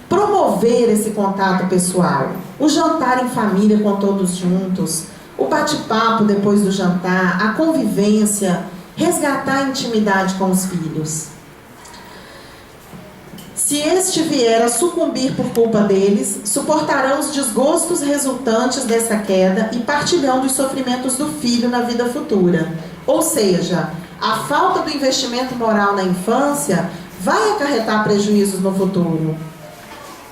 promover esse contato pessoal. O jantar em família com todos juntos, o bate-papo depois do jantar, a convivência, resgatar a intimidade com os filhos. Se este vier a sucumbir por culpa deles, suportarão os desgostos resultantes dessa queda e partilhão dos sofrimentos do filho na vida futura. Ou seja, a falta do investimento moral na infância vai acarretar prejuízos no futuro.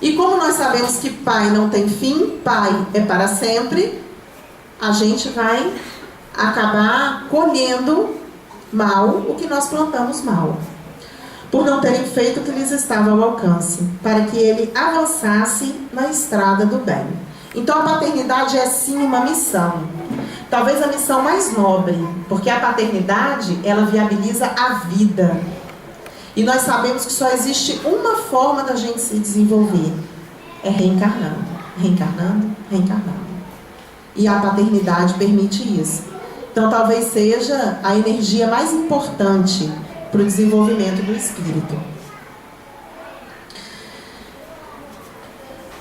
E como nós sabemos que pai não tem fim, pai é para sempre, a gente vai acabar colhendo mal o que nós plantamos mal, por não terem feito o que lhes estava ao alcance, para que ele avançasse na estrada do bem. Então a paternidade é sim uma missão, talvez a missão mais nobre, porque a paternidade, ela viabiliza a vida. E nós sabemos que só existe uma forma da gente se desenvolver, é reencarnando, reencarnando, reencarnando. E a paternidade permite isso. Então talvez seja a energia mais importante para o desenvolvimento do espírito.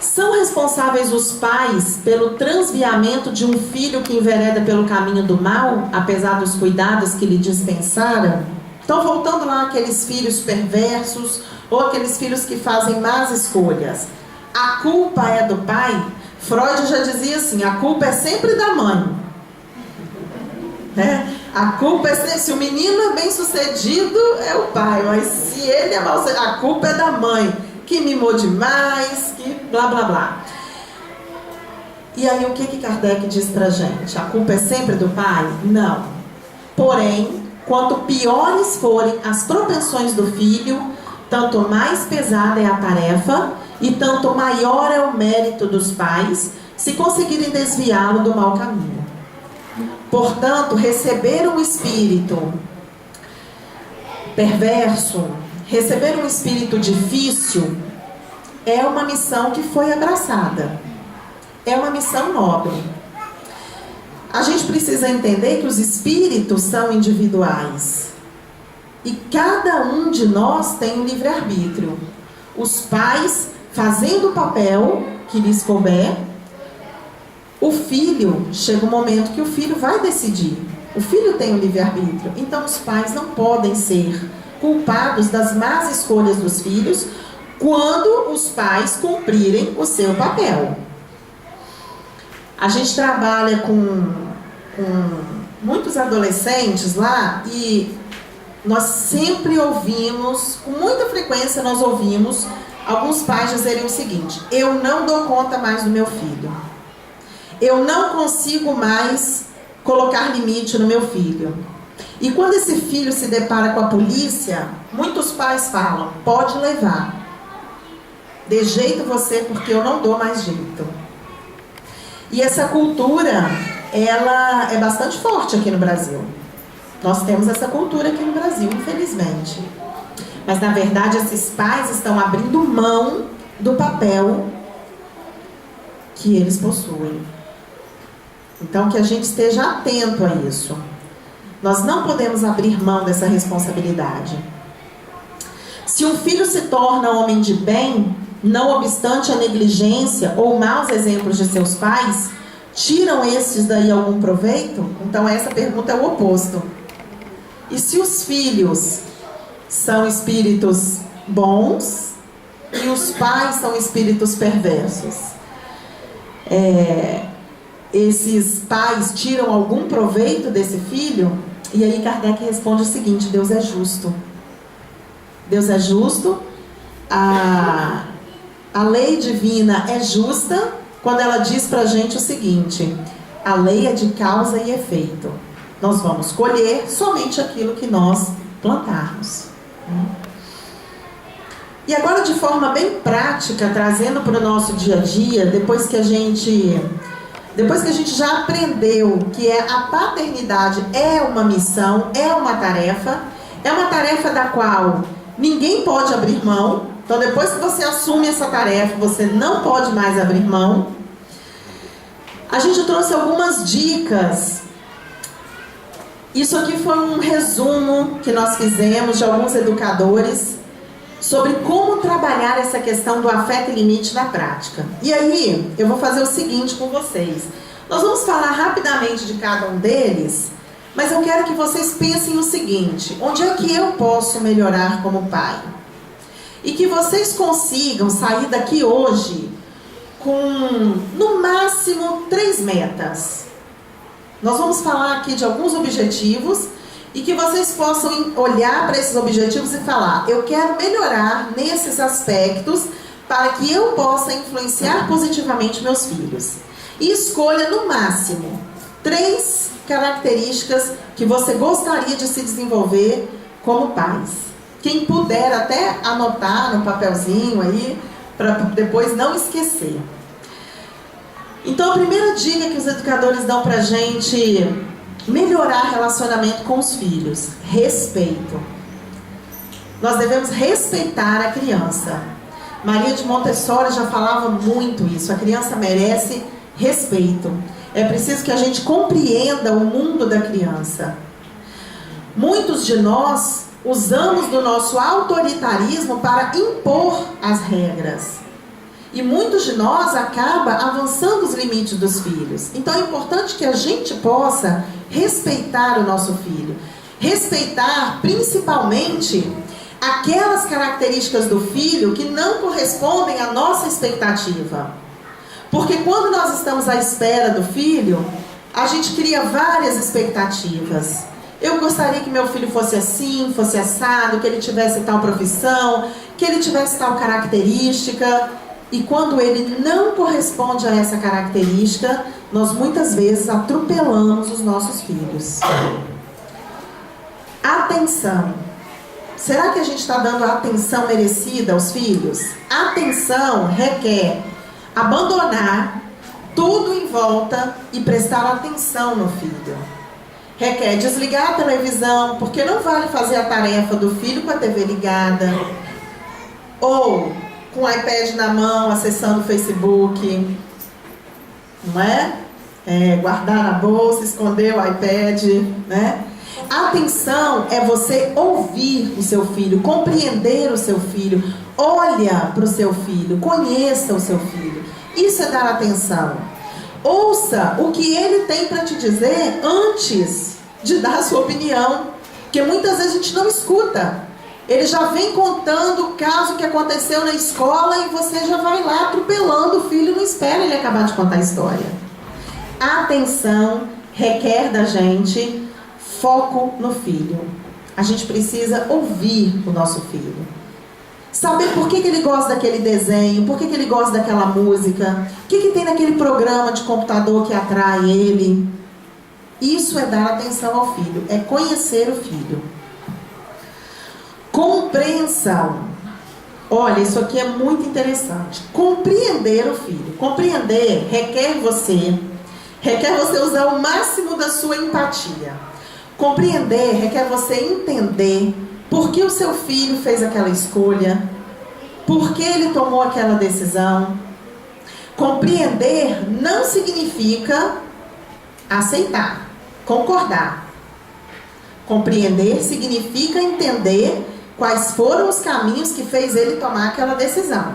São responsáveis os pais pelo transviamento de um filho que envereda pelo caminho do mal, apesar dos cuidados que lhe dispensaram? Então, voltando lá aqueles filhos perversos ou aqueles filhos que fazem más escolhas, a culpa é do pai? Freud já dizia assim, a culpa é sempre da mãe. A culpa é sempre, se o menino é bem sucedido, é o pai, mas se ele é mal sucedido, a culpa é da mãe, que mimou demais, que blá blá blá. E aí o que Kardec diz pra gente? A culpa é sempre do pai? Não. Porém, quanto piores forem as propensões do filho, tanto mais pesada é a tarefa e tanto maior é o mérito dos pais se conseguirem desviá-lo do mau caminho. Portanto, receber um espírito perverso, receber um espírito difícil, é uma missão que foi abraçada. É uma missão nobre. A gente precisa entender que os espíritos são individuais. E cada um de nós tem um livre-arbítrio. Os pais fazendo o papel que lhes couber. O filho, chega um momento que o filho vai decidir. O filho tem o livre-arbítrio. Então os pais não podem ser culpados das más escolhas dos filhos quando os pais cumprirem o seu papel. A gente trabalha com muitos adolescentes lá e nós sempre ouvimos, com muita frequência nós ouvimos alguns pais dizerem o seguinte: eu não dou conta mais do meu filho. Eu não consigo mais colocar limite no meu filho. E quando esse filho se depara com a polícia, muitos pais falam, pode levar. De jeito você, porque eu não dou mais jeito. E essa cultura, ela é bastante forte aqui no Brasil. Nós temos essa cultura aqui no Brasil, infelizmente. Mas, na verdade, esses pais estão abrindo mão do papel que eles possuem. Então, que a gente esteja atento a isso. Nós não podemos abrir mão dessa responsabilidade. Se um filho se torna homem de bem, não obstante a negligência ou maus exemplos de seus pais, tiram estes daí algum proveito? Então, essa pergunta é o oposto. E se os filhos são espíritos bons e os pais são espíritos perversos? Esses pais tiram algum proveito desse filho? E aí Kardec responde o seguinte: Deus é justo. Deus é justo. A lei divina é justa quando ela diz pra gente o seguinte: a lei é de causa e efeito. Nós vamos colher somente aquilo que nós plantarmos. E agora, de forma bem prática, trazendo para o nosso dia a dia, depois que a gente já aprendeu que a paternidade é uma missão, é uma tarefa da qual ninguém pode abrir mão. Então, depois que você assume essa tarefa, você não pode mais abrir mão. A gente trouxe algumas dicas. Isso aqui foi um resumo que nós fizemos de alguns educadores sobre como trabalhar essa questão do afeto e limite na prática. E aí, eu vou fazer o seguinte com vocês. Nós vamos falar rapidamente de cada um deles, mas eu quero que vocês pensem o seguinte: onde é que eu posso melhorar como pai? e que vocês consigam sair daqui hoje com, no máximo, 3 metas. Nós vamos falar aqui de alguns objetivos e que vocês possam olhar para esses objetivos e falar: eu quero melhorar nesses aspectos para que eu possa influenciar positivamente meus filhos. E escolha, no máximo, 3 características que você gostaria de se desenvolver como pais. Quem puder até anotar no papelzinho aí, para depois não esquecer. Então, a primeira dica que os educadores dão para a gente melhorar relacionamento com os filhos: respeito. Nós devemos respeitar a criança. Maria de Montessori já falava muito isso. A criança merece respeito. É preciso que a gente compreenda o mundo da criança. Muitos de nós usamos do nosso autoritarismo para impor as regras. E muitos de nós acabam avançando os limites dos filhos. Então é importante que a gente possa respeitar o nosso filho. Respeitar principalmente aquelas características do filho que não correspondem à nossa expectativa. Porque quando nós estamos à espera do filho, a gente cria várias expectativas. Eu gostaria que meu filho fosse assim, fosse assado, que ele tivesse tal profissão, que ele tivesse tal característica. E quando ele não corresponde a essa característica, nós muitas vezes atropelamos os nossos filhos. Atenção. Será que a gente está dando a atenção merecida aos filhos? Atenção requer abandonar tudo em volta e prestar atenção no filho. Requer desligar a televisão, porque não vale fazer a tarefa do filho com a TV ligada, ou com o iPad na mão, acessando o Facebook, não é? Guardar na bolsa, esconder o iPad, né? Atenção é você ouvir o seu filho, compreender o seu filho, olha para o seu filho, conheça o seu filho. Isso é dar atenção. Ouça o que ele tem para te dizer antes de dar a sua opinião, porque muitas vezes a gente não escuta. Ele já vem contando o caso que aconteceu na escola e você já vai lá atropelando o filho, não espera ele acabar de contar a história. Atenção requer da gente foco no filho. A gente precisa ouvir o nosso filho. Saber por que ele gosta daquele desenho, por que ele gosta daquela música, o que tem naquele programa de computador que atrai ele. Isso é dar atenção ao filho, é conhecer o filho. Compreensão. Olha, isso aqui é muito interessante. Compreender o filho. Compreender requer você usar o máximo da sua empatia. Compreender requer você entender por que o seu filho fez aquela escolha, por que ele tomou aquela decisão. Compreender não significa aceitar, concordar. Compreender significa entender quais foram os caminhos que fez ele tomar aquela decisão.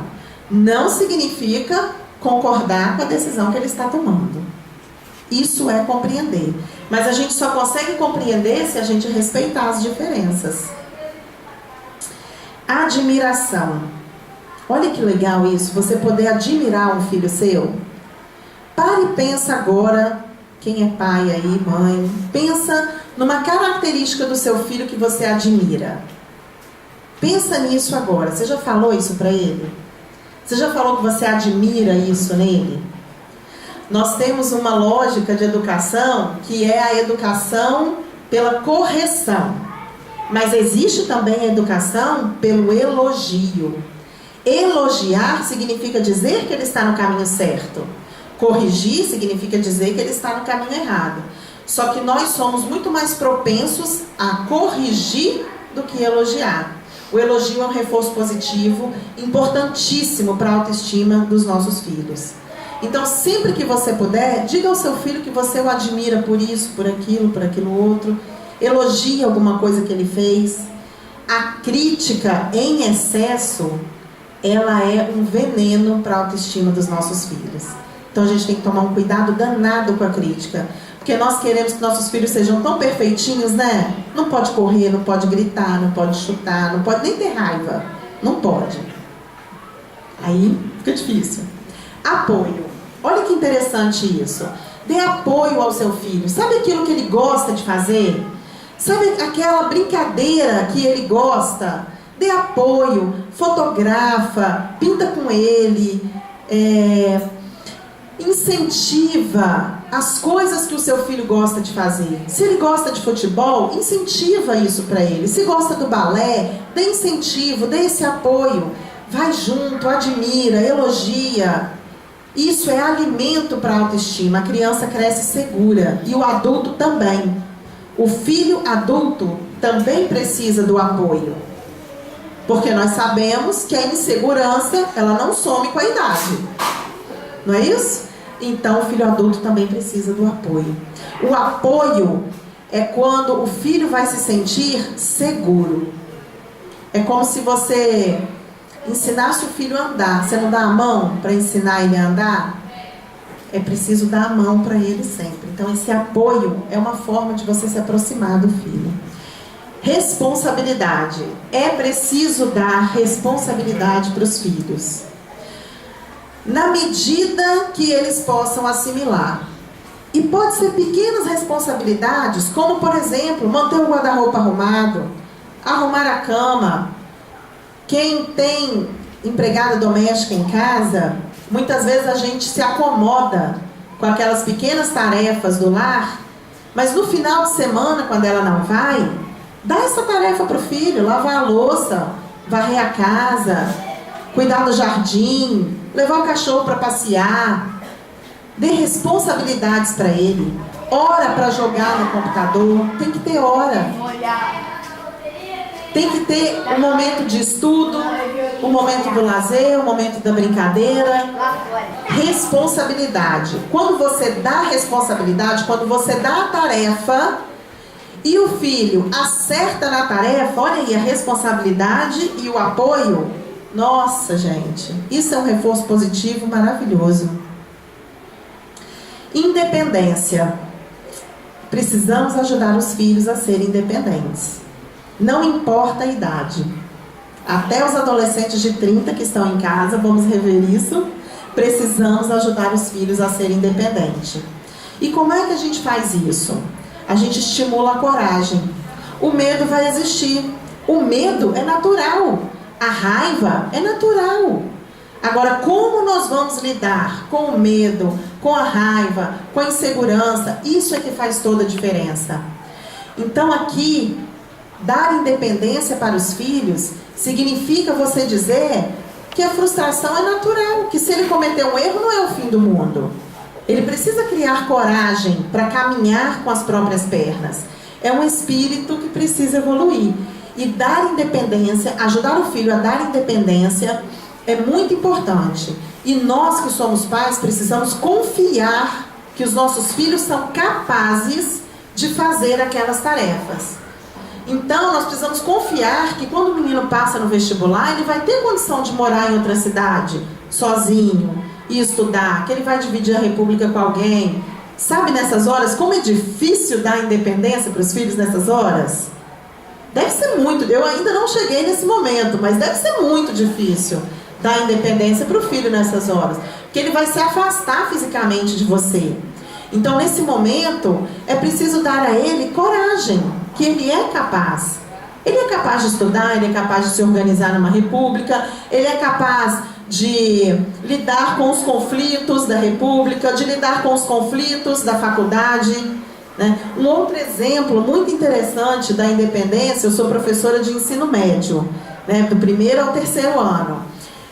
Não significa concordar com a decisão que ele está tomando. Isso é compreender. Mas a gente só consegue compreender se a gente respeitar as diferenças. Admiração. Olha que legal isso, você poder admirar um filho seu. Pare e pensa agora, quem é pai aí, mãe, pensa numa característica do seu filho que você admira. Pensa nisso agora. Você já falou isso para ele? Você já falou que você admira isso nele? Nós temos uma lógica de educação que é a educação pela correção. Mas existe também a educação pelo elogio. Elogiar significa dizer que ele está no caminho certo. Corrigir significa dizer que ele está no caminho errado. Só que nós somos muito mais propensos a corrigir do que elogiar. O elogio é um reforço positivo, importantíssimo para a autoestima dos nossos filhos. Então, sempre que você puder, diga ao seu filho que você o admira por isso, por aquilo outro. Elogie alguma coisa que ele fez. A crítica em excesso, ela é um veneno para a autoestima dos nossos filhos. Então, a gente tem que tomar um cuidado danado com a crítica. Porque nós queremos que nossos filhos sejam tão perfeitinhos, né? Não pode correr, não pode gritar, não pode chutar, não pode nem ter raiva. Não pode. Aí fica difícil. Apoio. Olha que interessante isso. Dê apoio ao seu filho. Sabe aquilo que ele gosta de fazer? Sabe aquela brincadeira que ele gosta? Dê apoio, fotografa, pinta com ele, incentiva as coisas que o seu filho gosta de fazer. Se ele gosta de futebol, incentiva isso para ele. Se gosta do balé, dê incentivo, dê esse apoio. Vai junto, admira, elogia. Isso é alimento para a autoestima. A criança cresce segura e o adulto também. O filho adulto também precisa do apoio. Porque nós sabemos que a insegurança, ela não some com a idade. Não é isso? Então o filho adulto também precisa do apoio. O apoio é quando o filho vai se sentir seguro. É como se você ensinasse o filho a andar. Você não dá a mão para ensinar ele a andar? É preciso dar a mão para ele sempre. Então esse apoio é uma forma de você se aproximar do filho. Responsabilidade. É preciso dar responsabilidade para os filhos, na medida que eles possam assimilar. E pode ser pequenas responsabilidades, como por exemplo, manter o guarda-roupa arrumado, arrumar a cama. Quem tem empregada doméstica em casa, muitas vezes a gente se acomoda com aquelas pequenas tarefas do lar, mas no final de semana, quando ela não vai, dá essa tarefa para o filho: lavar a louça, varrer a casa, cuidar do jardim, levar o cachorro para passear. Dê responsabilidades para ele. Hora para jogar no computador, tem que ter hora. Tem que ter um momento de estudo, um momento do lazer, um momento da brincadeira. Responsabilidade. Quando você dá responsabilidade, quando você dá a tarefa e o filho acerta na tarefa, olha aí a responsabilidade e o apoio. Nossa, gente, isso é um reforço positivo maravilhoso. Independência. Precisamos ajudar os filhos a serem independentes. Não importa a idade. Até os adolescentes de 30 que estão em casa, vamos rever isso. Precisamos ajudar os filhos a serem independentes. E como é que a gente faz isso? A gente estimula a coragem. O medo vai existir. O medo é natural. A raiva é natural. Agora, como nós vamos lidar com o medo, com a raiva, com a insegurança? Isso é que faz toda a diferença. Então aqui, dar independência para os filhos significa você dizer que a frustração é natural, que se ele cometer um erro não é o fim do mundo. Ele precisa criar coragem para caminhar com as próprias pernas. É um espírito que precisa evoluir. E dar independência, ajudar o filho a dar independência é muito importante. E nós que somos pais precisamos confiar que os nossos filhos são capazes de fazer aquelas tarefas. Então nós precisamos confiar que quando o menino passa no vestibular, ele vai ter condição de morar em outra cidade, sozinho, e estudar, que ele vai dividir a república com alguém. Sabe, nessas horas, como é difícil dar independência para os filhos nessas horas? Deve ser muito, eu ainda não cheguei nesse momento, mas deve ser muito difícil dar independência para o filho nessas horas, porque ele vai se afastar fisicamente de você. Então nesse momento é preciso dar a ele coragem, que ele é capaz. Ele é capaz de estudar, ele é capaz de se organizar numa república, ele é capaz de lidar com os conflitos da república, de lidar com os conflitos da faculdade. Um outro exemplo muito interessante da independência, eu sou professora de ensino médio, do 1º ao 3º ano.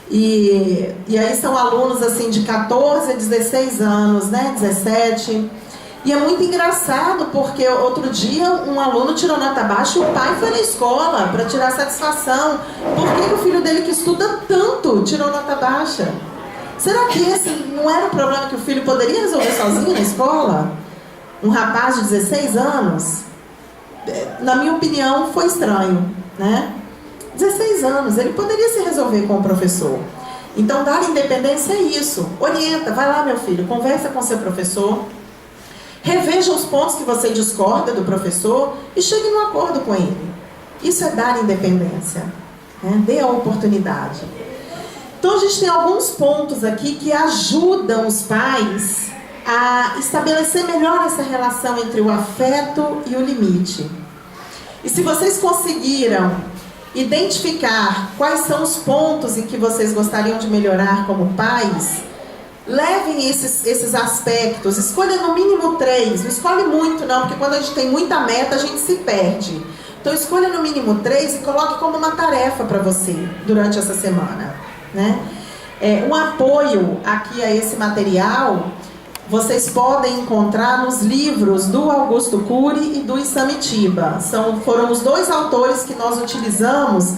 E aí são alunos assim de 14 a 16 anos, 17. E é muito engraçado porque outro dia um aluno tirou nota baixa e o pai foi na escola para tirar satisfação. Por que o filho dele que estuda tanto tirou nota baixa? Será que esse não era um problema que o filho poderia resolver sozinho na escola? Um rapaz de 16 anos? Na minha opinião foi estranho, 16 anos, ele poderia se resolver com o professor. Então dar independência é isso. Orienta, vai lá meu filho, conversa com seu professor, reveja os pontos que você discorda do professor e chegue num acordo com ele. Isso é dar independência. né? Dê a oportunidade. Então, a gente tem alguns pontos aqui que ajudam os pais a estabelecer melhor essa relação entre o afeto e o limite. E se vocês conseguiram identificar quais são os pontos em que vocês gostariam de melhorar como pais, levem esses aspectos, escolha no mínimo 3, não escolhe muito não, porque quando a gente tem muita meta a gente se perde. Então escolha no mínimo 3 e coloque como uma tarefa para você durante essa semana, né? Um apoio aqui a esse material vocês podem encontrar nos livros do Augusto Cury e do Isamitiba. Foram os 2 autores que nós utilizamos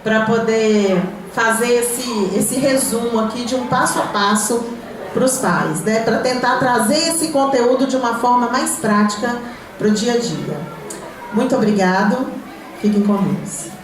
para poder fazer esse resumo aqui de um passo a passo para os pais, né? Para tentar trazer esse conteúdo de uma forma mais prática para o dia a dia. Muito obrigado, fiquem com Deus.